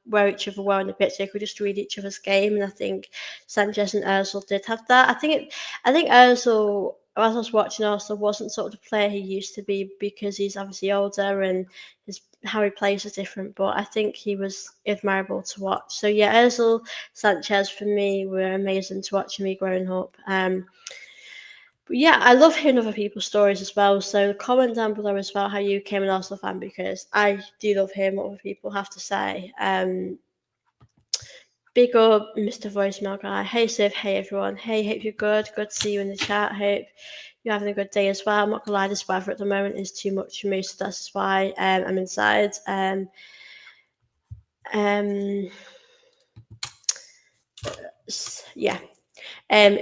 where each other were on the pitch. They could just read each other's game, and I think Sanchez and Özil did have that. I think Özil, as I was watching Arsenal, wasn't sort of the player he used to be because he's obviously older and how he plays is different. But I think he was admirable to watch. So yeah, Özil, Sanchez for me were amazing to watch me growing up. But yeah, I love hearing other people's stories as well. So comment down below as well how you became an Arsenal fan because I do love hearing what other people have to say. Big up, Mr. Voicemail Guy. Hey, Siv. Hey, everyone. Hey, hope you're good. Good to see you in the chat. Hope you're having a good day as well. I'm not gonna lie, this weather at the moment is too much for me, so that's why I'm inside. Yeah.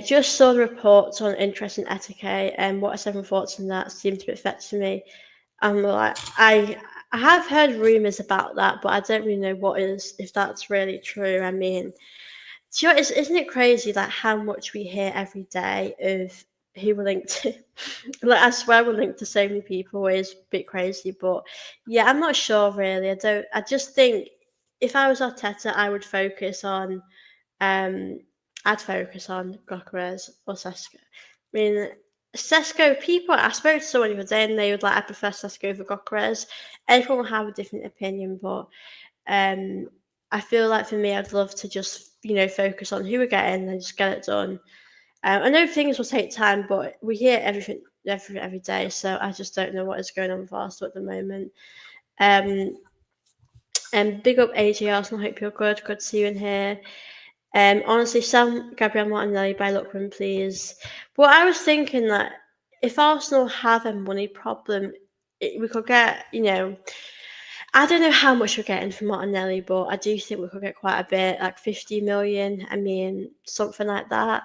Just saw the reports on interest in etiquette and what are 7 thoughts on that seemed a bit fetch to me. I'm like, I have heard rumours about that, but I don't really know if that's really true. I mean, do you know, isn't it crazy like how much we hear every day of who we're linked to? Like, I swear we're linked to so many people. It's a bit crazy, but yeah, I'm not sure really. I just think if I was Arteta, I would focus on um, I'd focus on Gokares or Sesko. I mean, Sesko, I spoke to someone the other day and they would like, I prefer Sesko over Gokares. Everyone will have a different opinion, but I feel like for me, I'd love to just, focus on who we're getting and just get it done. I know things will take time, but we hear everything every day, so I just don't know what is going on with Arsenal at the moment. And big up AJ Arsenal, hope you're good. Good to see you in here. Honestly, sell Gabriel Martinelli by Lookman, please. But I was thinking that if Arsenal have a money problem, we could get, I don't know how much we're getting from Martinelli, but I do think we could get quite a bit, like 50 million. I mean, something like that,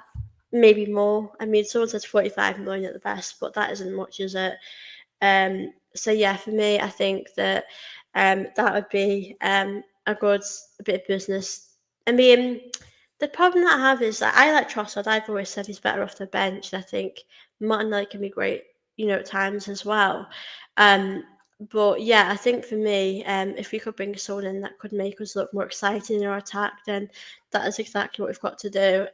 maybe more. I mean, someone says 45 million at the best, but that isn't much, is it? So yeah, for me, I think that that would be a good bit of business. I mean, the problem that I have is that I like Trossard. I've always said he's better off the bench. I think Martinelli can be great, at times as well. But yeah, I think for me, if we could bring someone in that could make us look more exciting in our attack, then that is exactly what we've got to do.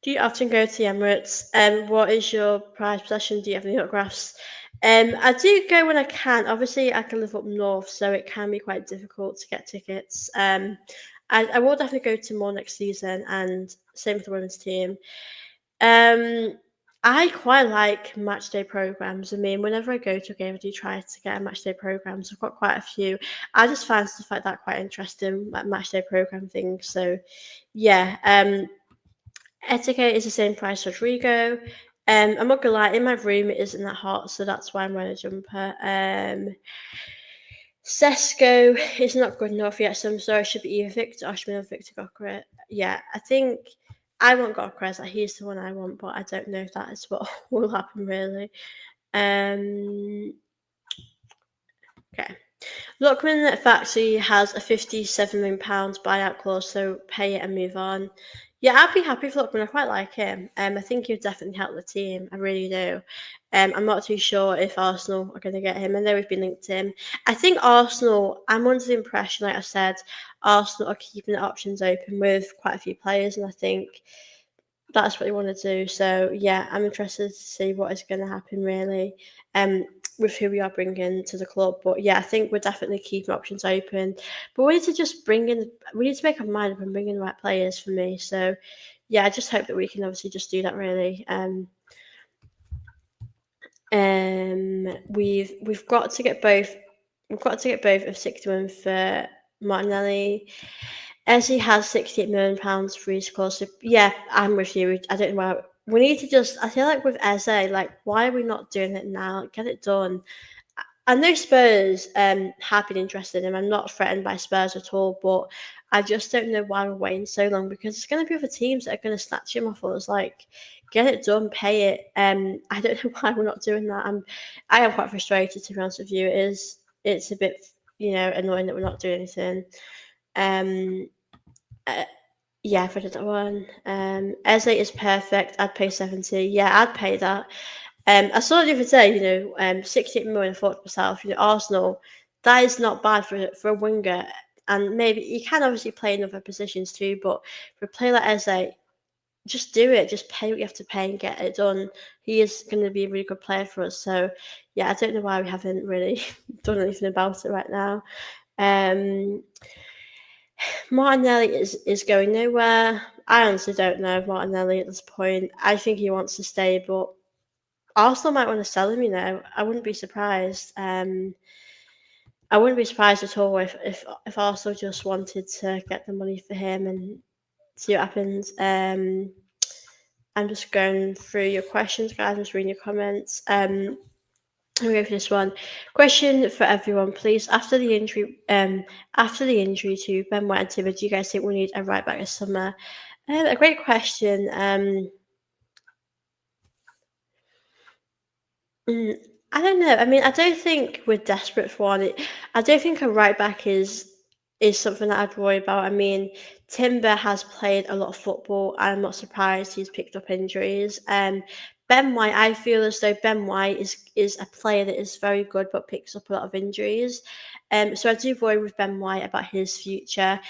Do you often go to the Emirates? What is your prized possession? Do you have any autographs? I do go when I can. Obviously, I can live up north, so it can be quite difficult to get tickets. I will definitely go to more next season, and same with the women's team. I quite like match day programs. I mean, whenever I go to a game, I do try to get a match day program. So I've got quite a few. I just find stuff like that quite interesting, like match day program things. So, yeah. Etiquette is the same price as Rodrigo. I'm not gonna lie, in my room it isn't that hot, so that's why I'm wearing a jumper. Sesko is not good enough yet, so I'm sorry. It should be either Victor Oshman or Victor Gokra. Yeah, I think I want Gokra. Like, he's the one I want, but I don't know if that is what will happen really. Okay. Lookman Factory has a £57 million buyout clause, so pay it and move on. Yeah, I'd be happy for Lookman. I quite like him. I think he'd definitely help the team. I really do. I'm not too sure if Arsenal are going to get him. I know we've been linked to him. I think Arsenal, I'm under the impression, like I said, Arsenal are keeping the options open with quite a few players, and I think that's what they want to do. So, yeah, I'm interested to see what is going to happen, really. with who we are bringing to the club. But yeah, I think we're definitely keeping options open. But we need to just we need to make our mind up and bring in the right players for me. So yeah, I just hope that we can obviously just do that really. We've got to get both. We've got to get both of 61 for Martinelli. Ezzy has £68 million for his clause. So yeah, I'm with you. I don't know why we need to just. I feel like with Eze, like why are we not doing it now? Like, get it done. I know Spurs have been interested in him. I'm not threatened by Spurs at all, but I just don't know why we're waiting so long because it's going to be other teams that are going to snatch him off us. Like, get it done, pay it. I don't know why we're not doing that. I am quite frustrated to be honest with you. It's a bit annoying that we're not doing anything. Uh, yeah, for that one. Eze is perfect. I'd pay 70. Yeah, I'd pay that. I saw the other day, 68 million. I thought to myself, Arsenal, that is not bad for a winger. And maybe he can obviously play in other positions too, but for a player like Eze, just do it. Just pay what you have to pay and get it done. He is going to be a really good player for us. So, yeah, I don't know why we haven't really done anything about it right now. Martinelli is going nowhere. I honestly don't know Martinelli at this point. I think he wants to stay, but Arsenal might want to sell him. I wouldn't be surprised. I wouldn't be surprised at all if Arsenal just wanted to get the money for him and see what happens. I'm just going through your questions, guys. I'm just reading your comments. Let me go for this one. Question for everyone, please. After the injury to Ben White and Timber, do you guys think we need a right back this summer? A great question. I don't know. I mean, I don't think we're desperate for one. I don't think a right back is something that I'd worry about. I mean, Timber has played a lot of football. I'm not surprised he's picked up injuries. Ben White, I feel as though Ben White is a player that is very good but picks up a lot of injuries. So I do worry with Ben White about his future.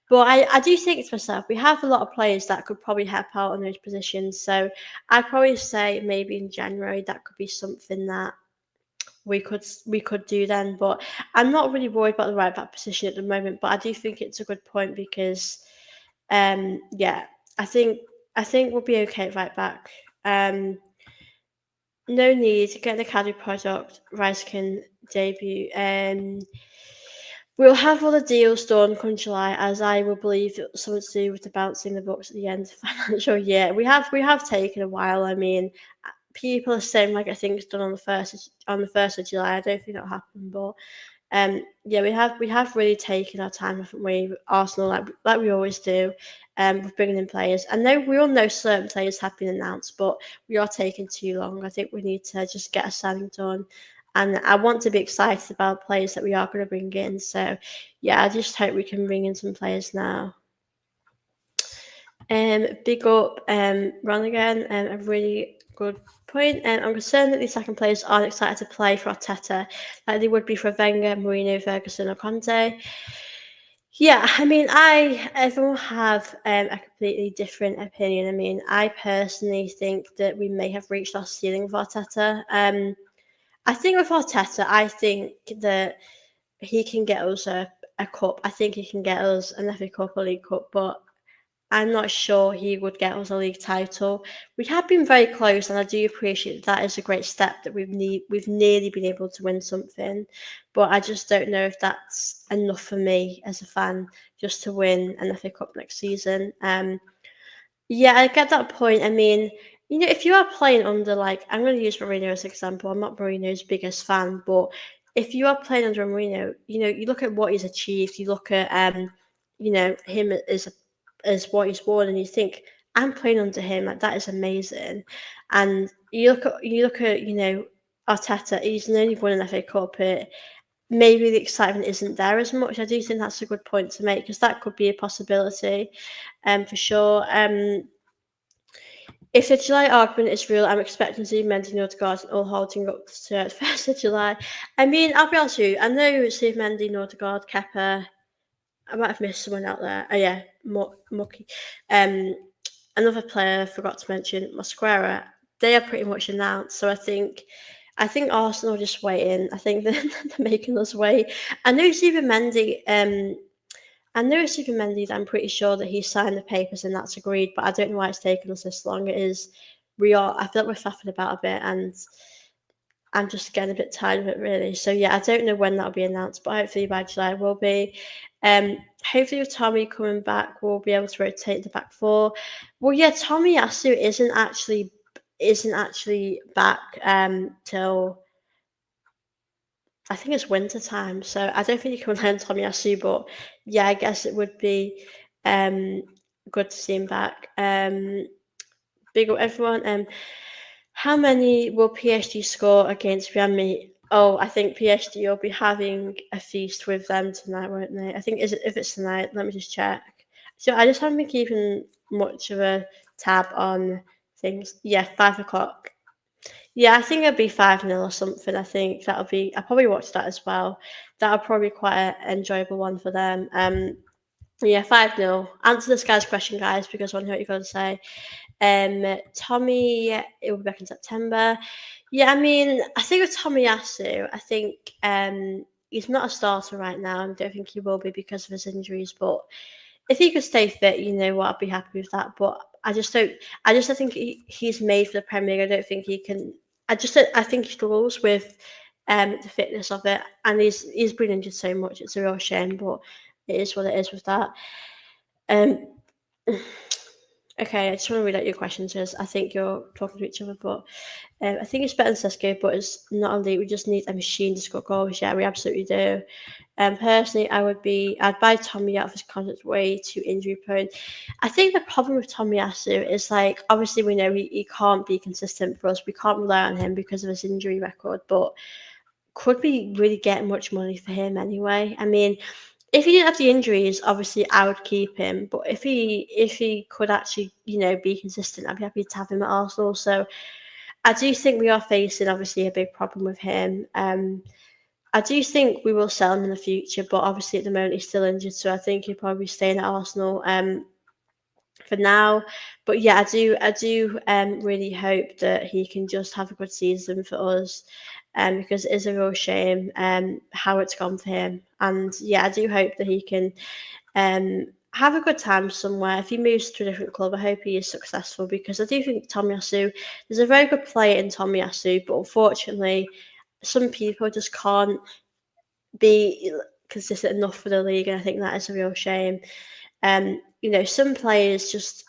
But I do think to myself, we have a lot of players that could probably help out in those positions. So I'd probably say maybe in January that could be something that we could do then. But I'm not really worried about the right back position at the moment. But I do think it's a good point because, yeah, I think we'll be okay at right back. No need to get the caddy product. Rice can debut. We'll have all the deals done come July, as I will believe it's something to do with the bouncing the books at the end of the financial year. We have taken a while. I mean, people are saying like I think it's done on the 1st of July. I don't think that'll happen, but yeah, we have really taken our time, haven't we? Arsenal, like we always do, with bringing in players. And no, we all know certain players have been announced, but we are taking too long. I think we need to just get a signing done. And I want to be excited about players that we are going to bring in. So, yeah, I just hope we can bring in some players now. Big up, Ron again. A really good point. I'm concerned that these second players aren't excited to play for Arteta, like they would be for Wenger, Mourinho, Ferguson, or Conte. Yeah, I mean, everyone have a completely different opinion. I mean, I personally think that we may have reached our ceiling with Arteta. I think with Arteta, I think that he can get us a cup. I think he can get us an FA Cup or League Cup, but I'm not sure he would get us a league title. We have been very close, and I do appreciate that is a great step that we've nearly been able to win something. But I just don't know if that's enough for me as a fan just to win an FA Cup next season. Yeah, I get that point. I mean, if you are playing under I'm going to use Mourinho as an example. I'm not Mourinho's biggest fan, but if you are playing under Mourinho, you look at what he's achieved. You look at him as what he's won, and you think, I'm playing under him. Like that is amazing. And you look at Arteta. He's only won an FA Cup. Maybe the excitement isn't there as much. I do think that's a good point to make because that could be a possibility, for sure. If the July argument is real, I'm expecting Zubimendi, Nordegaard, and all holding up to 1st of July. I mean, I'll be honest with you. I know Zubimendi, Nordegaard, Kepa. I might have missed someone out there. Oh yeah, Mucky. Another player I forgot to mention, Mosquera. They are pretty much announced. So I think I think Arsenal are just waiting. I think they're making us wait. I know Stephen Mendy. I know Stephen Mendy. I'm pretty sure that he signed the papers and that's agreed. But I don't know why it's taken us this long. It is. We are. I feel like we're faffing about a bit, and I'm just getting a bit tired of it, really. So yeah, I don't know when that'll be announced, but hopefully by July will be. Hopefully with Tommy coming back, we'll be able to rotate the back four. Well, yeah, Tommy Yasu isn't actually back till I think it's winter time. So I don't think you can learn Tommy Yasu, but yeah, I guess it would be um good to see him back. Big up everyone. How many will PSG score against Real Madrid? Oh, I think PSG will be having a feast with them tonight, won't they? I think if it's tonight. Let me just check. So I just haven't been keeping much of a tab on things. Yeah, 5 o'clock. Yeah, I think it'll be 5-0 or something. I think that'll be. I'll probably watch that as well. That'll probably be quite an enjoyable one for them. Yeah, 5-0. Answer this guy's question, guys, because I want to hear what you're going to say. Tommy, it will be back in September. Yeah, I mean, I think with Tommy Yasu, I think he's not a starter right now. I don't think he will be because of his injuries. But if he could stay fit, you know what, I'd be happy with that. But I just don't. I just don't think he's made for the Premier League. I don't think he can. I just don't, I think he struggles with the fitness of it, and he's been injured so much. It's a real shame, but it is what it is with that. Um, Okay, I just want to read out your questions because I think you're talking to each other. But I think it's better than Sesko, but it's not elite. We just need a machine to score goals. Yeah, we absolutely do. Personally, I'd buy Tommy out of his contract way too injury prone. I think the problem with Tommy Yasu is like, obviously we know he can't be consistent for us. We can't rely on him because of his injury record, but could we really get much money for him anyway? I mean, if he didn't have the injuries, obviously I would keep him. But if he could actually, be consistent, I'd be happy to have him at Arsenal. So I do think we are facing obviously a big problem with him. I do think we will sell him in the future, but obviously at the moment he's still injured, so I think he'll probably be staying at Arsenal for now. But yeah, I do really hope that he can just have a good season for us. Because it is a real shame how it's gone for him. And yeah, I do hope that he can have a good time somewhere. If he moves to a different club, I hope he is successful because I do think Tomiyasu, there's a very good player in Tomiyasu, but unfortunately, some people just can't be consistent enough for the league, and I think that is a real shame. Some players just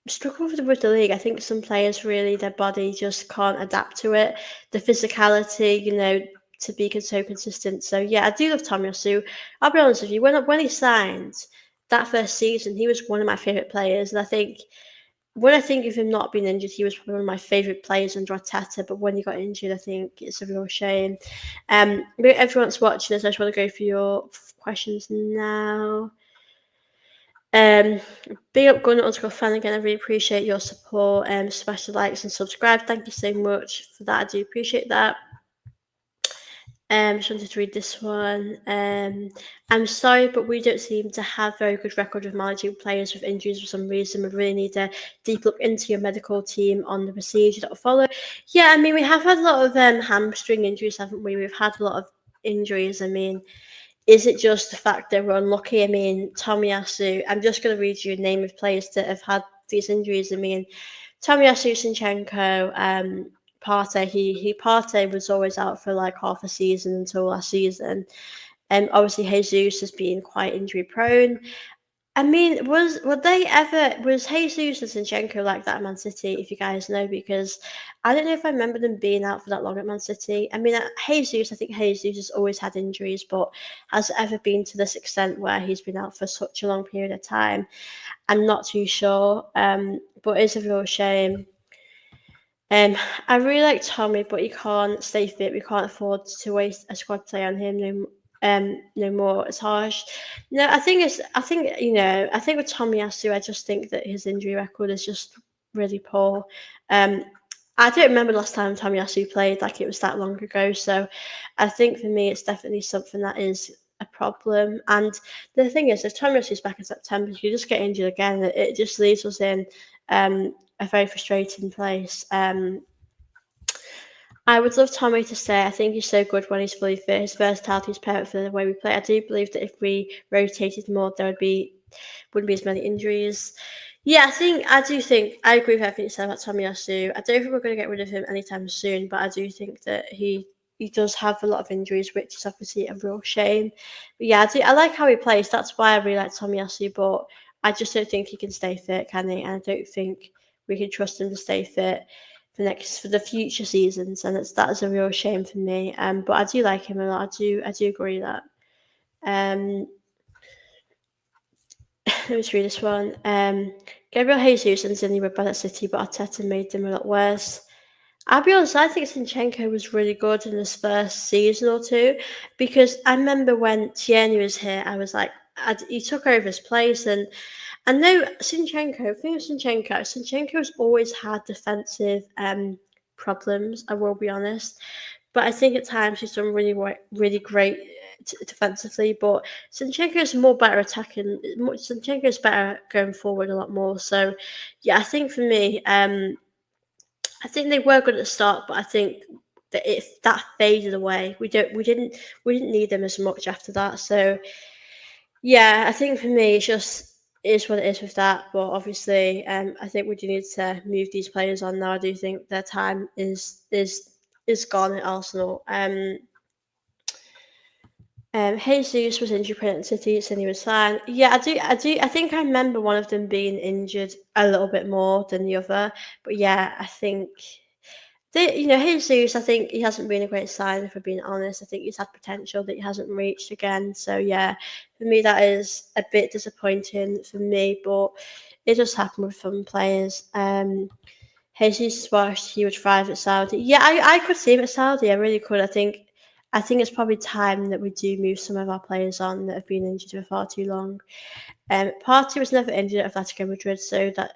struggle with the league. I think some players really their body just can't adapt to it. The physicality, to be so consistent. So yeah, I do love Tomiyasu. I'll be honest with you. When he signed that first season, he was one of my favourite players, and I think when I think of him not being injured, he was probably one of my favourite players under Arteta. But when he got injured, I think it's a real shame. Everyone's watching this. I just want to go through your questions now. Big up Gunner underscore fan again. I really appreciate your support. Smash the likes and subscribe. Thank you so much for that. I do appreciate that. Just wanted to read this one. I'm sorry, but we don't seem to have very good record of managing players with injuries for some reason. We really need a deep look into your medical team on the procedure that will follow. Yeah, I mean, we have had a lot of hamstring injuries, haven't we? We've had a lot of injuries. I mean, is it just the fact that we're unlucky? I mean, Tomiyasu, I'm just going to read you a name of players that have had these injuries. I mean, Tomiyasu, Zinchenko, Partey, Partey was always out for like half a season until last season. And obviously Jesus has been quite injury prone. I mean, was Jesus and Zinchenko like that at Man City, if you guys know? Because I don't know if I remember them being out for that long at Man City. I mean, I think Jesus has always had injuries, but has it ever been to this extent where he's been out for such a long period of time? I'm not too sure, but it's a real shame. I really like Tommy, but he can't stay fit. We can't afford to waste a squad player on him. No more. It's harsh. No, I think I think with Tomiyasu, I just think that his injury record is just really poor. I don't remember the last time Tomiyasu played, like it was that long ago. So I think for me, it's definitely something that is a problem. And the thing is, if Tomiyasu's back in September, you just get injured again. It just leaves us in a very frustrating place. I would love Tommy to stay. I think he's so good when he's fully fit. His versatility is perfect for the way we play. I do believe that if we rotated more, wouldn't be as many injuries. Yeah, I do think I agree with everything you said about Tommy Tomiyasu. I don't think we're going to get rid of him anytime soon, but I do think that he does have a lot of injuries, which is obviously a real shame. But yeah, I like how he plays. That's why I really like Tommy Tomiyasu, but I just don't think he can stay fit, can he? And I don't think we can trust him to stay fit for the future seasons, and that is a real shame for me. But I do like him a lot. I do agree that. Um, let me just read this one. Gabriel Jesus and Zinni were bad at City, but Arteta made them a lot worse. I'll be honest, I think Zinchenko was really good in his first season or two, because I remember when Tierney was here, I was like, he took over his place, and I know Zinchenko, the thing with Zinchenko's always had defensive problems, I will be honest. But I think at times he's done really great defensively. But Zinchenko's more better attacking. Zinchenko's better going forward a lot more. So, yeah, I think for me, I think they were good at the start, but I think that faded away. We didn't need them as much after that. So, yeah, I think for me, it's just is what it is with that. But obviously, I think we do need to move these players on now. I do think their time is gone at Arsenal. Jesus was injured playing at City, and he was fine. Yeah, I think I remember one of them being injured a little bit more than the other. But yeah, I think Jesus, I think he hasn't been a great sign, if we're being honest. I think he's had potential that he hasn't reached again. So yeah, for me that is a bit disappointing for me, but it does happen with some players. Jesus was he would thrive at Saudi. Yeah, I could see him at Saudi. I really could. I think it's probably time that we do move some of our players on that have been injured for far too long. Partey was never injured at Atletico Madrid, so that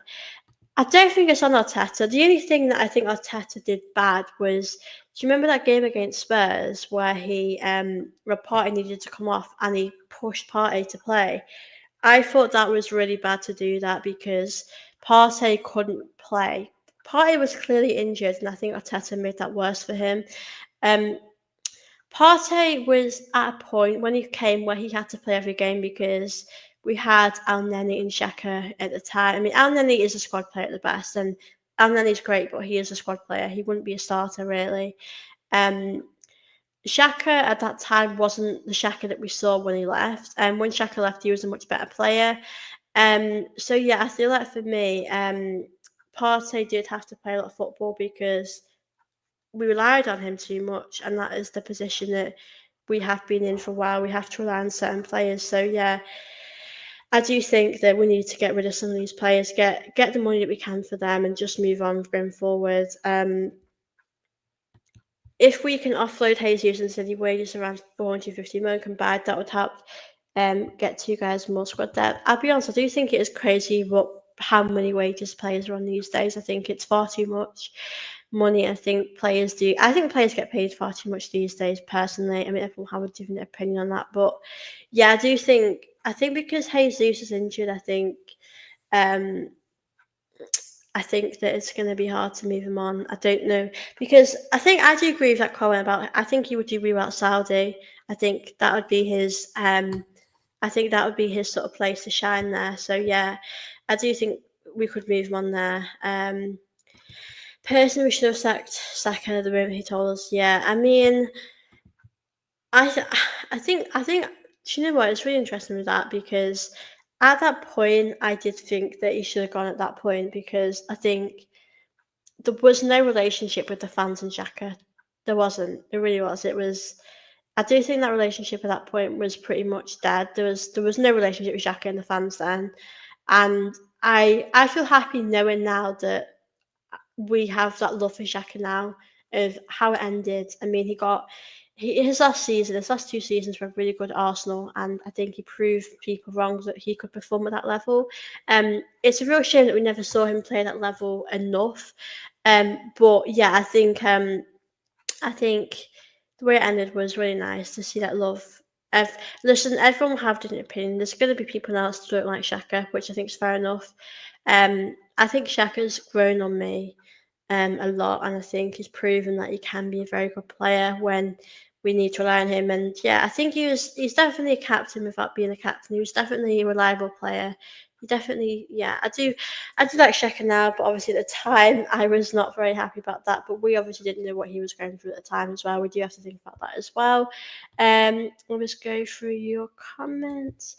I don't think it's on Arteta. The only thing that I think Arteta did bad was, do you remember that game against Spurs where where Partey needed to come off and he pushed Partey to play? I thought that was really bad to do that because Partey couldn't play. Partey was clearly injured, and I think Arteta made that worse for him. Um, Partey was at a point when he came where he had to play every game because we had Al Neni and Xhaka at the time. I mean, Al Neni is a squad player at the best, and Al Neni's great, but he is a squad player. He wouldn't be a starter, really. Um, Xhaka at that time wasn't the Xhaka that we saw when he left. And when Xhaka left, he was a much better player. So yeah, I feel like for me, Partey did have to play a lot of football because we relied on him too much, and that is the position that we have been in for a while. We have to rely on certain players. So yeah, I do think that we need to get rid of some of these players, get the money that we can for them, and just move on going forward. If we can offload Jesus and City wages around 450 million combined, that would help get two guys more squad depth. I'll be honest, I do think it is crazy how many wages players are on these days. I think it's far too much money. I think players get paid far too much these days, personally. I mean, everyone have a different opinion on that. But yeah, I think because Jesus is injured, um I think that it's going to be hard to move him on. I don't know because I do agree with that comment about. I think he would do really well at Saudi. I think that would be his. I think that would be his sort of place to shine there. So yeah, I do think we could move him on there. Personally, we should have sacked Saka the moment he told us. Yeah, I mean, I, th- I think. Do you know what? It's really interesting with that because at that point, I did think that he should have gone at that point because I think there was no relationship with the fans and Xhaka. There wasn't. There really was. It was. I do think that relationship at that point was pretty much dead. There was no relationship with Xhaka and the fans then, and I feel happy knowing now that we have that love for Xhaka now of how it ended. I mean, his his last two seasons were really good at Arsenal, and I think he proved people wrong that he could perform at that level. It's a real shame that we never saw him play that level enough. But yeah, I think the way it ended was really nice to see that love. Listen, everyone will have different opinion. There's going to be people else that don't like Shaka, which I think is fair enough. I think Shaka's grown on me. a lot, and I think he's proven that he can be a very good player when we need to rely on him. And yeah, I think he's definitely a captain without being a captain. He was definitely a reliable player. He definitely, yeah, I do like Sheka now, but obviously at the time I was not very happy about that. But we obviously didn't know what he was going through at the time as well. We do have to think about that as well. Let me just go through your comments.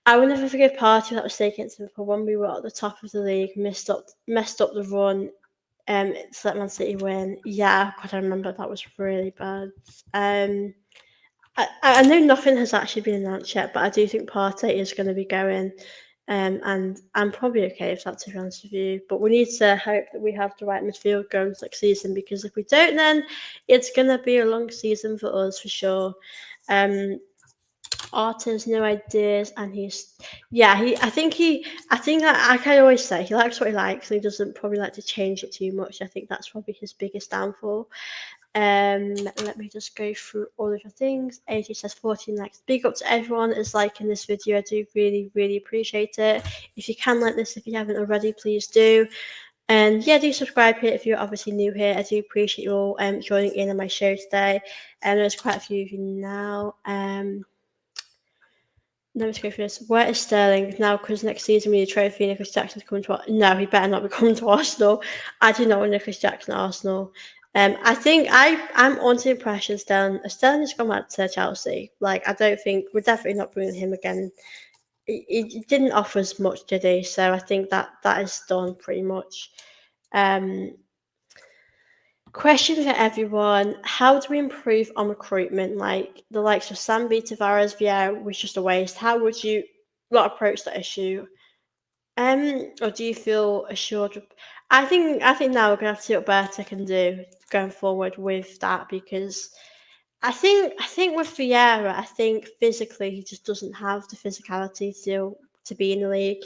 I will never forgive Party without mistake against Liverpool when we were at the top of the league, messed up the run, to let Man City win. Yeah, God, I remember that was really bad. I know nothing has actually been announced yet, but I do think Partey is going to be going. And I'm probably okay if that's to be honest with you. But we need to hope that we have the right midfield going next season, because if we don't, then it's going to be a long season for us for sure. Artist, no ideas, and I think I can always say he likes what he likes, and he doesn't probably like to change it too much. I think that's probably his biggest downfall. Let me just go through all of the things. 80 says 14 likes. Big up to everyone that's liking this video. I do really, really appreciate it. If you can like this, if you haven't already, please do. And yeah, do subscribe here if you're obviously new here. I do appreciate you all joining in on my show today. And there's quite a few of you now. Let me go through this. Where is Sterling now? Because next season we need a trophy. Nicholas Jackson's coming to No, he better not be coming to Arsenal. I do not want Nicholas Jackson at Arsenal. I think I'm on the impression Sterling has gone back to Chelsea. Like, I don't think we're definitely not bringing him again. He didn't offer us much, did he? So I think that is done pretty much. Question for everyone: how do we improve on recruitment? Like the likes of Sambi, Tavares, Vieira was just a waste. How would you not approach that issue? Or do you feel assured? I think now we're gonna have to see what Berta can do going forward with that, because I think with Vieira, I think physically he just doesn't have the physicality to be in the league.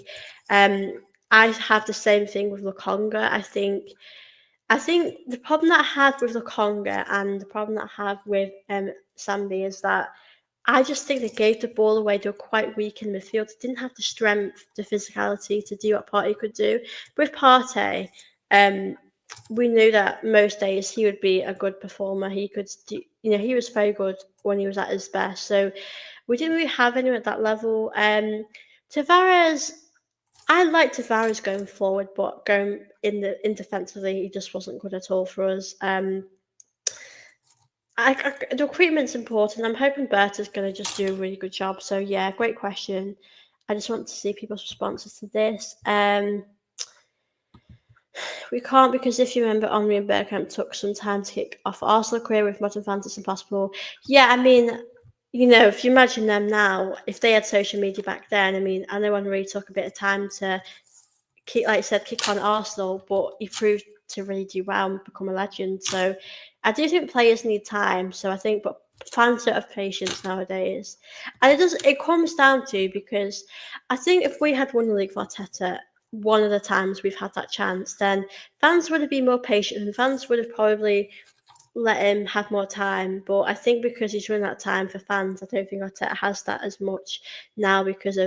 I have the same thing with Lokonga. I think the problem that I had with Lokonga and the problem that I have with Sambi is that I just think they gave the ball away. They were quite weak in midfield. They didn't have the strength, the physicality to do what Partey could do. With Partey, we knew that most days he would be a good performer. He could do, he was very good when he was at his best. So we didn't really have anyone at that level. Tavares, I like Tavares going forward, but going in defensively, he just wasn't good at all for us. The recruitment's important. I'm hoping Berta's going to just do a really good job. So yeah, great question. I just want to see people's responses to this. We can't, because if you remember, Henry and Bergkamp took some time to kick off Arsenal career with modern fans. It's impossible. Yeah, I mean, if you imagine them now, if they had social media back then, I mean, I know Henry took a bit of time to kick on Arsenal, but he proved to really do well and become a legend. So I do think players need time. So I think, but fans don't have patience nowadays, and it comes down to, because I think if we had won the league for Arteta one of the times we've had that chance, then fans would have been more patient and fans would have probably let him have more time. But I think because he's running out of time for fans, I don't think Arteta has that as much now because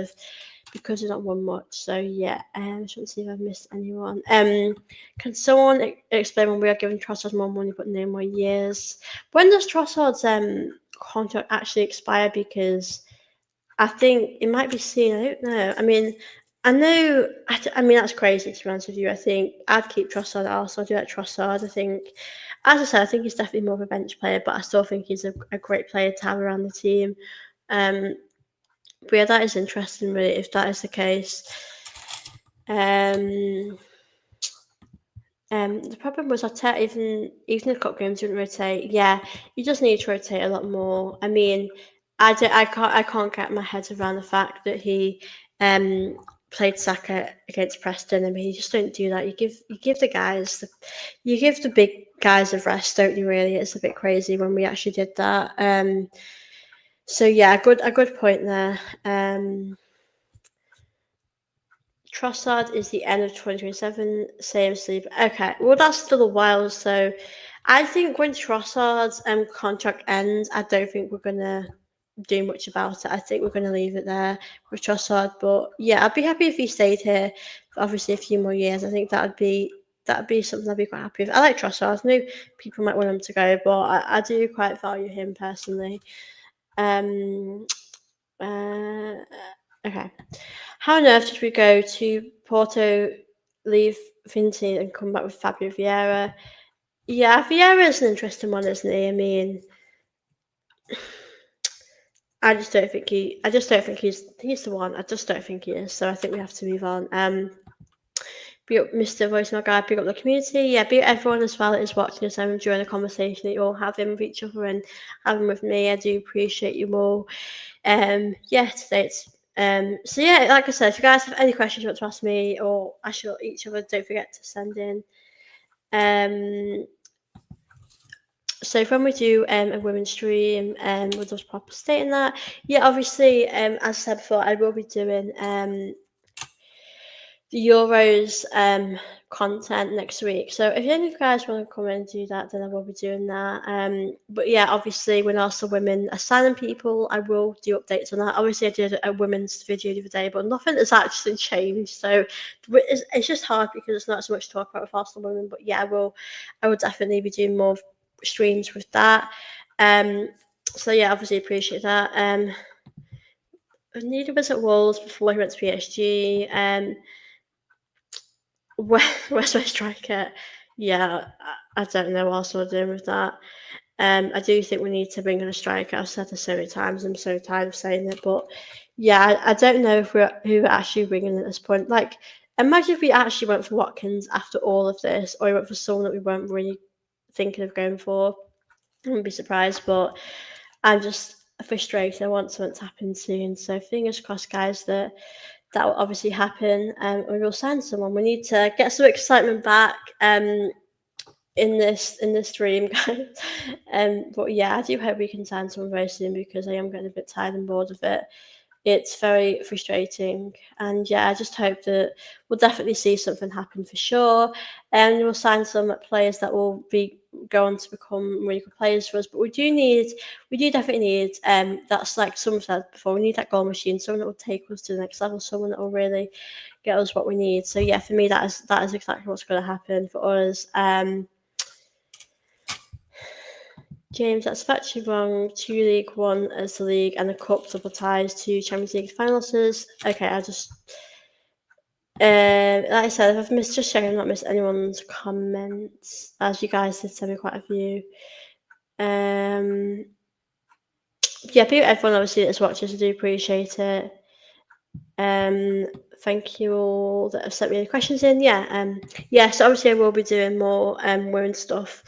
he's not won much. So yeah, I shouldn't see if I've missed anyone. Can someone explain when we are giving Trossard more money but no more years? When does Trossard's contract actually expire? Because I think it might be soon. I don't know. I mean, I know. I mean, that's crazy to be honest with you. I think I'd keep Trossard at Arsenal. I do like Trossard. I think, as I said, I think he's definitely more of a bench player, but I still think he's a great player to have around the team. But yeah, that is interesting, really, if that is the case. The problem was Arteta, even the cup games didn't rotate. Yeah, you just need to rotate a lot more. I mean, I can't get my head around the fact that he played Saka against Preston. I mean, you just don't do that. You give the big guys a rest, don't you? Really, it's a bit crazy when we actually did that. So yeah, a good point there. Trossard is the end of 2027. Same sleep. Okay, well that's still a while. So I think when Trossard's contract ends, I don't think we're gonna do much about it. I think we're gonna leave it there with Trossard. But yeah, I'd be happy if he stayed here for obviously a few more years. I think that would be that'd be something I'd be quite happy with. I like Trossard. I know people might want him to go, but I do quite value him personally. Um, okay. How on earth did we go to Porto, leave Vinti, and come back with Fabio Vieira? Yeah, Vieira's an interesting one, isn't he? I mean, I just don't think he's the one. I just don't think he is. So I think we have to move on. Beat up Mr. Voice My Guy, beat up the community. Yeah, beat everyone as well that is watching us and enjoying the conversation that you're all having with each other and having with me. I do appreciate you all. Yeah, today it's so yeah, like I said, if you guys have any questions you want to ask me or ask each other, don't forget to send in. So when we do a women's stream, with us proper stating that, yeah, obviously, as I said before, I will be doing the Euros content next week. So if any of you guys want to come and do that, then I will be doing that. But yeah, obviously when also women are signing people, I will do updates on that. Obviously I did a women's video the other day, but nothing has actually changed. So it's just hard because there's not so much to talk about with Arsenal women. But yeah, I will definitely be doing more streams with that. So yeah, obviously appreciate that. Neither was at Wolves before he went to PSG. Where's my striker? Yeah, I don't know what Arsenal are doing with that. I do think we need to bring in a striker. I've said this so many times. I'm so tired of saying it, but yeah, I don't know if who we're actually bringing at this point. Like, imagine if we actually went for Watkins after all of this, or we went for someone that we weren't really thinking of going for. I wouldn't be surprised, but I'm just frustrated. I want something to happen soon. So fingers crossed, guys, that will obviously happen. We will sign someone. We need to get some excitement back. In this stream, guys. But yeah, I do hope we can sign someone very soon because I am getting a bit tired and bored of it. It's very frustrating, and yeah, I just hope that we'll definitely see something happen for sure, and we'll sign some players that will be going to become really good players for us. But we do definitely need, that's like someone said before, we need that goal machine, someone that will take us to the next level, someone that will really get us what we need. So yeah, for me, that is exactly what's going to happen for us. James, that's factually wrong. 2 League, 1 as the league, and the cup double ties to Champions League finalists. Okay, I just like I said, if I've missed, just checking I've not missed anyone's comments, as you guys did send me quite a few. Yeah, people, everyone obviously that's watching, I do appreciate it. Thank you all that have sent me the questions in. Yeah, so obviously I will be doing more women stuff.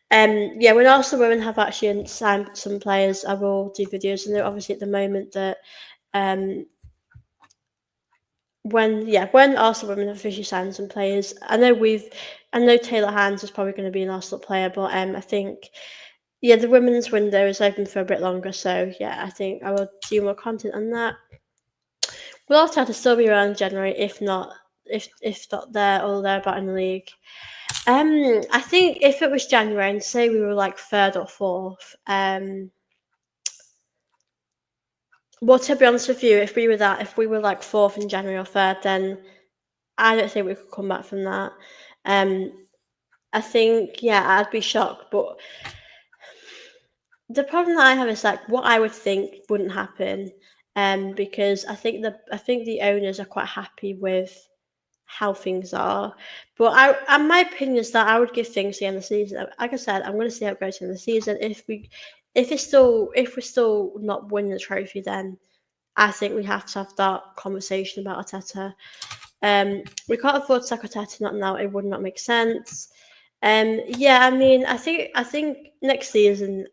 Yeah, when Arsenal women have actually signed some players, I will do videos, and they're obviously at the moment that when Arsenal women have officially signed some players, I know Taylor Hands is probably going to be an Arsenal player, but I think the women's window is open for a bit longer, so yeah, I think I will do more content on that. We'll also have to still be around January, if not there or thereabout in the league. I think if it was January and say we were like third or fourth, well, to be honest with you, if we were like fourth in January or third, then I don't think we could come back from that. I think, yeah, I'd be shocked, but the problem that I have is like what I would think wouldn't happen, because I think the owners are quite happy with how things are. But and my opinion is that I would give things the end of the season. Like I said, I'm going to see how it goes in the season. If we're still not winning the trophy, then I think we have to have that conversation about Arteta. We can't afford to sack Arteta not now. It would not make sense. Yeah, I mean, I think next season,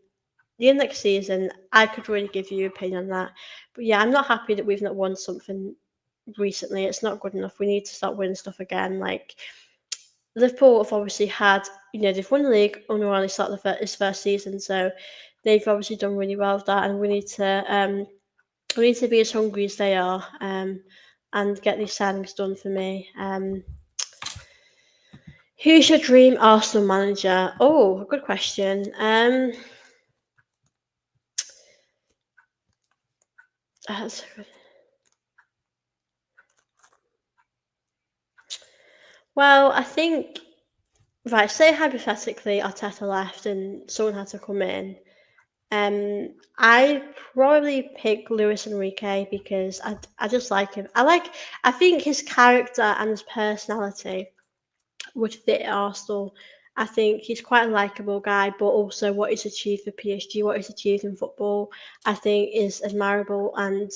I could really give you an opinion on that. But yeah, I'm not happy that we've not won something recently. It's not good enough. We need to start winning stuff again. Like Liverpool have obviously had, they've won the league under only start his first season, so they've obviously done really well with that, and we need to be as hungry as they are, and get these signings done for me. Who's your dream Arsenal manager? Oh, good question. That's good. Well, I think Right, say hypothetically Arteta left and someone had to come in. I probably pick Luis Enrique because I just like him. I think his character and his personality would fit at Arsenal. I think he's quite a likable guy, but also what he's achieved for PSG, what he's achieved in football, I think is admirable. And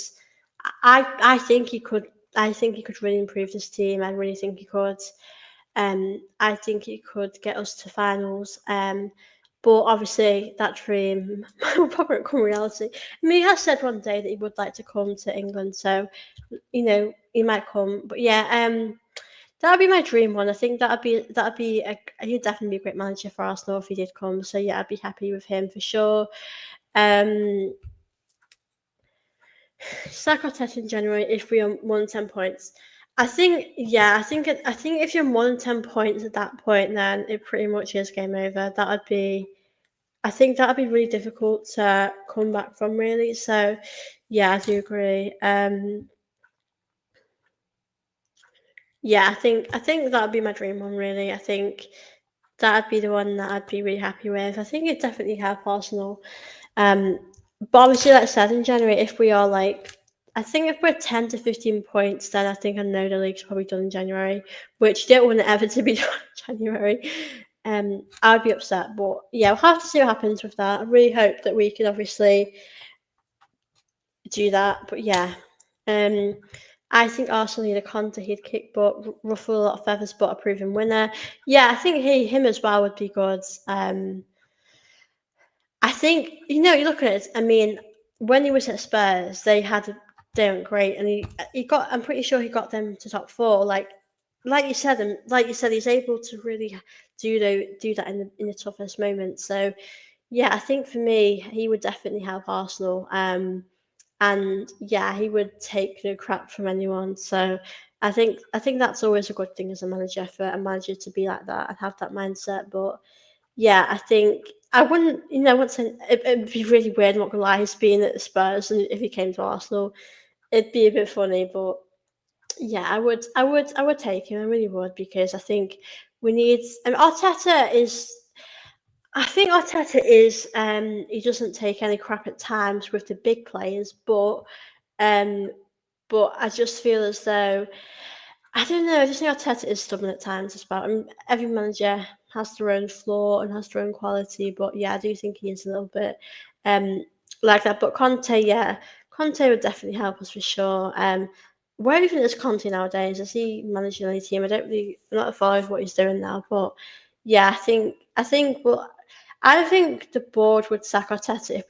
I think he could. I think he could really improve this team. I really think he could. I think he could get us to finals. But obviously, that dream will probably become reality. I mean, he has said one day that he would like to come to England, so he might come. But yeah, that'd be my dream one. I think he'd definitely be a great manager for Arsenal if he did come. So yeah, I'd be happy with him for sure. Um, Sack Arteta in January if we are more than 10 points. I think if you're more than 10 points at that point, then it pretty much is game over. I think that'd be really difficult to come back from, really. So, yeah, I do agree. Yeah, I think that'd be my dream one, really. I think that'd be the one that I'd be really happy with. I think it'd definitely help Arsenal. Um, but obviously, like I said, in January, if we are like, I think if we're 10 to 15 points, then I think I know the league's probably done in January, which you don't want it ever to be done in January. I'd be upset, but yeah, we'll have to see what happens with that. I really hope that we can obviously do that, but yeah. Um, I think Arsenal need a Conte. He'd kick butt, ruffle a lot of feathers, but a proven winner. Yeah, I think him as well would be good. I think you look at it. I mean, when he was at Spurs, they weren't great, and he got. I'm pretty sure he got them to top four. Like you said, and like you said, he's able to really do that in the toughest moments. So yeah, I think for me, he would definitely help Arsenal. And yeah, he would take no crap from anyone. So I think that's always a good thing as a manager for a manager to be like that and have that mindset. But yeah, I think I wouldn't, I wouldn't say it'd be really weird. I'm not gonna lie, he's being at the Spurs, and if he came to Arsenal, it'd be a bit funny. But yeah, I would take him. I really would because I think we need. And Arteta is. I think Arteta is. He doesn't take any crap at times with the big players, um, but I just feel as though I don't know. I just think Arteta is stubborn at times as well. I mean, every manager has their own flaw and has their own quality, but yeah, I do think he is a little bit um like that. But Conte, yeah, Conte would definitely help us for sure. Where even is Conte nowadays? Is he managing any team? I'm not following what he's doing now, but yeah, I think the board would sack Arteta if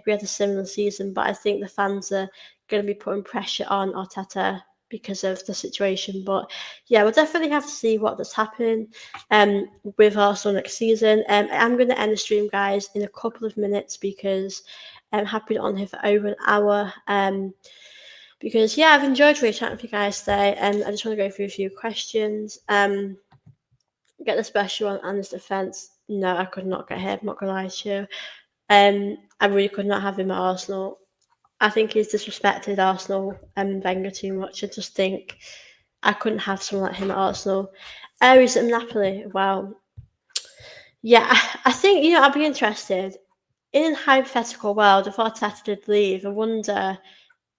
we had a similar season, but I think the fans are going to be putting pressure on Arteta because of the situation. But yeah, we'll definitely have to see what does happen with Arsenal next season. I'm going to end the stream, guys, in a couple of minutes because I'm happy on here for over an hour. Because yeah, I've enjoyed really chatting with you guys today, and I just want to go through a few questions. Get the special one and his defence. No, I could not get him. I'm not gonna lie to you. I really could not have him at Arsenal. I think he's disrespected Arsenal and Wenger too much. I just think I couldn't have someone like him at Arsenal. He's at Napoli. Wow. Yeah, I think I'd be interested in a hypothetical world if Arteta did leave. I wonder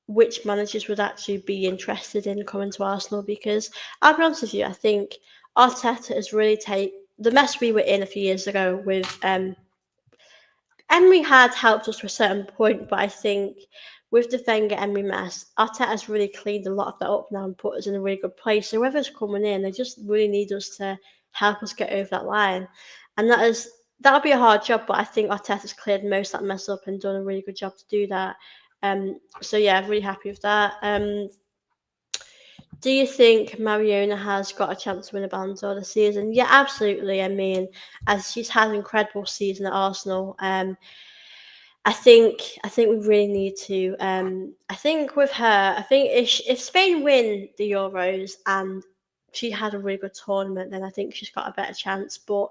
which managers would actually be interested in coming to Arsenal because I'll be honest with you, I think Arteta has really taken the mess we were in a few years ago with Emery had helped us to a certain point, but I think with the Wenger Emery mess, Arteta has really cleaned a lot of that up now and put us in a really good place. So whoever's coming in, they just really need us to help us get over that line. And that'll be a hard job, but I think Arteta's cleared most of that mess up and done a really good job to do that. So yeah, I'm really happy with that. Do you think Mariona has got a chance to win a Ballon d'Or this season? Yeah, absolutely. I mean, as she's had an incredible season at Arsenal. I think we really need to. I think with her, I think if Spain win the Euros and she had a really good tournament, then I think she's got a better chance. But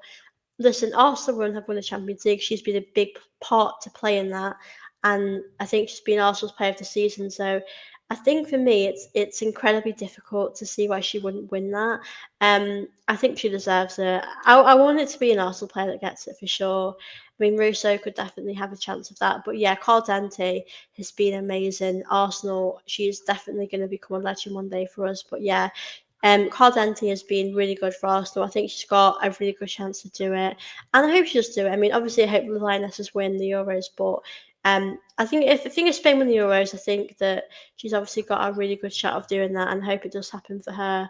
listen, Arsenal have won the Champions League. She's been a big part to play in that, and I think she's been Arsenal's player of the season. So I think for me, it's incredibly difficult to see why she wouldn't win that. I think she deserves it. I want it to be an Arsenal player that gets it for sure. I mean, Russo could definitely have a chance of that, but yeah, Carl Dante has been amazing. Arsenal, she is definitely going to become a legend one day for us. But yeah, Carl Dante has been really good for Arsenal. I think she's got a really good chance to do it, and I hope she does do it. I mean, obviously, I hope the Lionesses win the Euros, but I think if Spain win the Euros, I think that she's obviously got a really good shot of doing that, and I hope it does happen for her.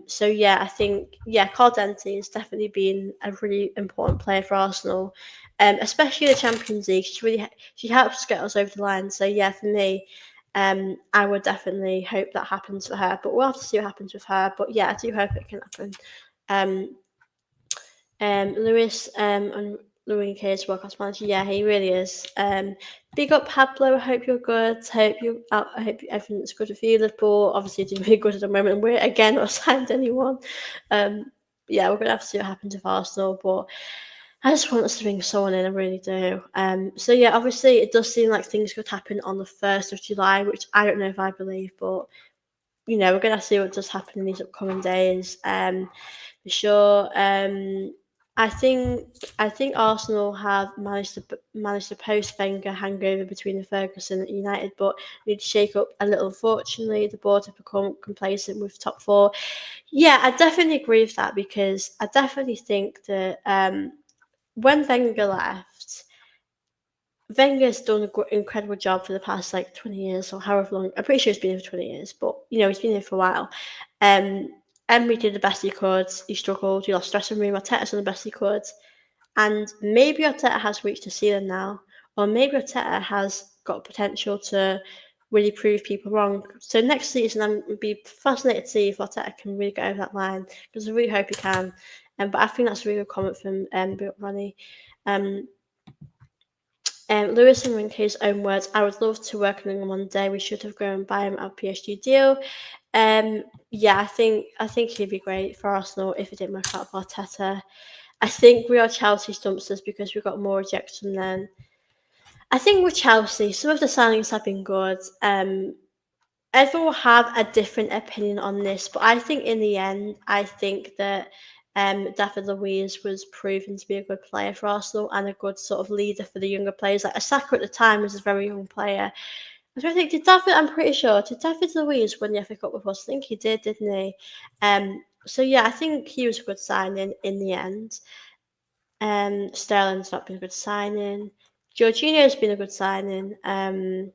So yeah, I think Carl Dente has definitely been a really important player for Arsenal, especially the Champions League. She helps us get us over the line. So yeah, for me, I would definitely hope that happens for her. But we'll have to see what happens with her. But yeah, I do hope it can happen. Um, Lewis and Louis K's world class manager. Yeah, he really is. Big up Pablo. I hope you're good. I hope everything's good with you. Liverpool obviously doing really good at the moment, and we're again not signed anyone. Um, yeah, we're gonna have to see what happens with Arsenal, but I just want us to bring someone in. I really do. So yeah, obviously it does seem like things could happen on the 1st of July, which I don't know if I believe, but we're gonna see what does happen in these upcoming days. For sure. I think I think Arsenal have managed to post Wenger hangover between the Ferguson and United, but need to shake up a little. Unfortunately, the board have become complacent with top four. Yeah, I definitely agree with that because I definitely think that when Wenger left, Wenger's done an incredible job for the past like 20 years or however long. I'm pretty sure he's been here for 20 years, but he's been here for a while. Um, Emery did the best he could. He struggled. He lost dressing room. Arteta's done the best he could. And maybe Arteta has reached a ceiling now, or maybe Arteta has got potential to really prove people wrong. So next season, I'm going to be fascinated to see if Arteta can really get over that line because I really hope he can. But I think that's a really good comment from Ronnie. Um, Lewis and Rinke's own words, I would love to work on him one day. We should have gone by him at PSG deal. Yeah, I think he'd be great for Arsenal if it didn't work out for Arteta. I think we are Chelsea stumpsters because we got more rejection than. I think with Chelsea, some of the signings have been good. Everyone will have a different opinion on this, but I think in the end, I think that David Luiz was proven to be a good player for Arsenal and a good sort of leader for the younger players. Like Asaka at the time was a very young player. I don't think I'm pretty sure did David Luiz win the FA Cup with us? I think he did, didn't he? So yeah, I think he was a good signing in the end. Sterling's not been a good signing. Jorginho's been a good signing. I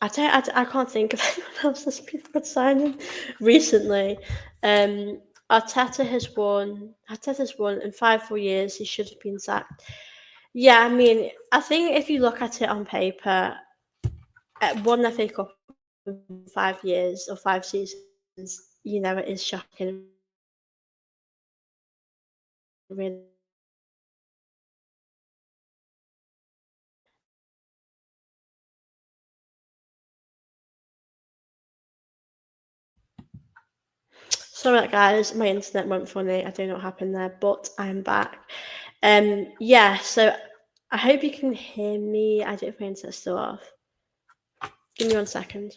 can't think of anyone else that's been a good signing recently. Arteta's won in 5 4 years. He should have been sacked. Yeah, I mean, I think if you look at it on paper, at one FA Cup in 5 years or 5 seasons, it is shocking. Really. Sorry, guys, my internet went funny. I don't know what happened there, but I'm back. Yeah, so I hope you can hear me. I don't know if my internet's still off. Give me 1 second.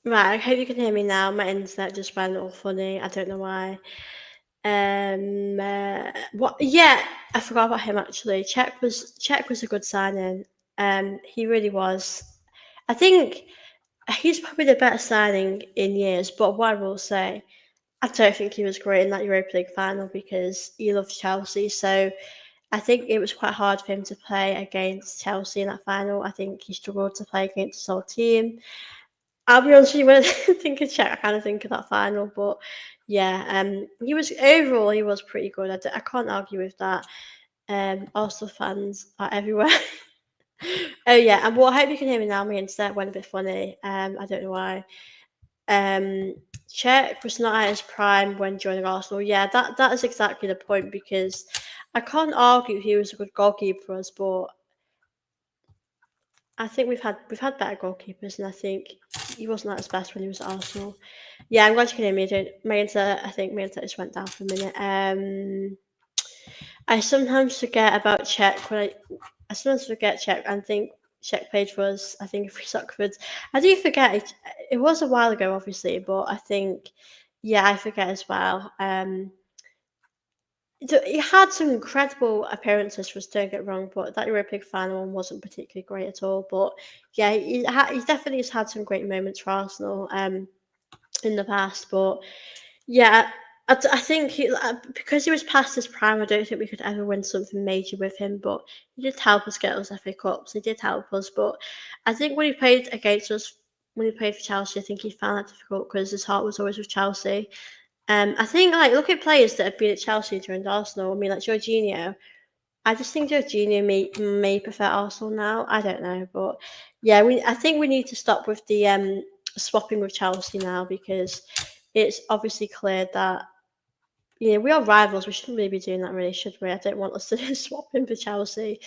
Right, I hope you can hear me now. My internet just went all funny. I don't know why. What? Yeah, I forgot about him actually. Czech was a good signing. He really was. I think he's probably the better signing in years. But what I will say, I don't think he was great in that Europa League final because he loves Chelsea. So I think it was quite hard for him to play against Chelsea in that final. I think he struggled to play against his whole team. I'll be honest with you, when I think of Czech, I kind of think of that final. But yeah, he was overall he was pretty good. I can't argue with that. Arsenal fans are everywhere. Oh yeah, and well, I hope you can hear me now. My internet went a bit funny. I don't know why. Um, Czech was not at his prime when joining Arsenal. Yeah, that is exactly the point because I can't argue he was a good goalkeeper for us, but I think we've had better goalkeepers, and I think he wasn't at his best when he was at Arsenal. Yeah, I'm glad you can hear me. I think my internet just went down for a minute. I sometimes forget about Czech I sometimes forget Czech and think Czech played for us. I think if we Suckford, I do forget it. It was a while ago, obviously, but I think yeah, I forget as well. He had some incredible appearances for us, don't get wrong, but that Europa League final one wasn't particularly great at all. But yeah, he definitely has had some great moments for Arsenal in the past. But yeah, I think because he was past his prime, I don't think we could ever win something major with him. But he did help us get those FA Cups. He did help us. But I think when he played against us, when he played for Chelsea, I think he found that difficult because his heart was always with Chelsea. I think like look at players that have been at Chelsea during Arsenal. I mean, like Jorginho. I just think Jorginho may prefer Arsenal now. I don't know, but yeah, I think we need to stop with the swapping with Chelsea now because it's obviously clear that we are rivals. We shouldn't really be doing that, really, should we? I don't want us to swap in for Chelsea.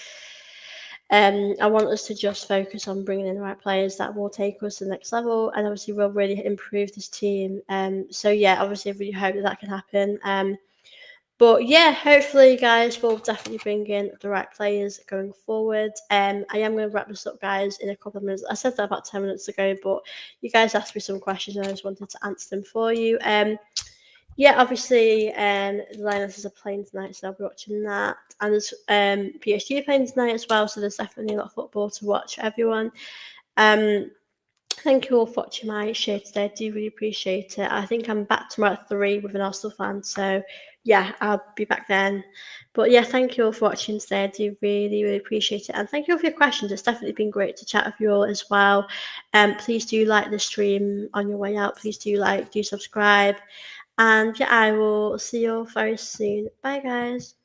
I want us to just focus on bringing in the right players that will take us to the next level, and obviously will really improve this team. So yeah, obviously, I really hope that can happen. But yeah, hopefully, guys, we'll definitely bring in the right players going forward. I am going to wrap this up, guys, in a couple of minutes. I said that about 10 minutes ago, but you guys asked me some questions and I just wanted to answer them for you. Yeah, obviously, the Lionesses are playing tonight, so I'll be watching that. And there's PSG playing tonight as well, so there's definitely a lot of football to watch for everyone. Thank you all for watching my show today. I do really appreciate it. I think I'm back tomorrow at 3 with an Arsenal fan, so yeah, I'll be back then. But yeah, thank you all for watching today. I do really, really appreciate it. And thank you all for your questions. It's definitely been great to chat with you all as well. Please do like the stream on your way out. Please do subscribe. And yeah, I will see you all very soon. Bye, guys.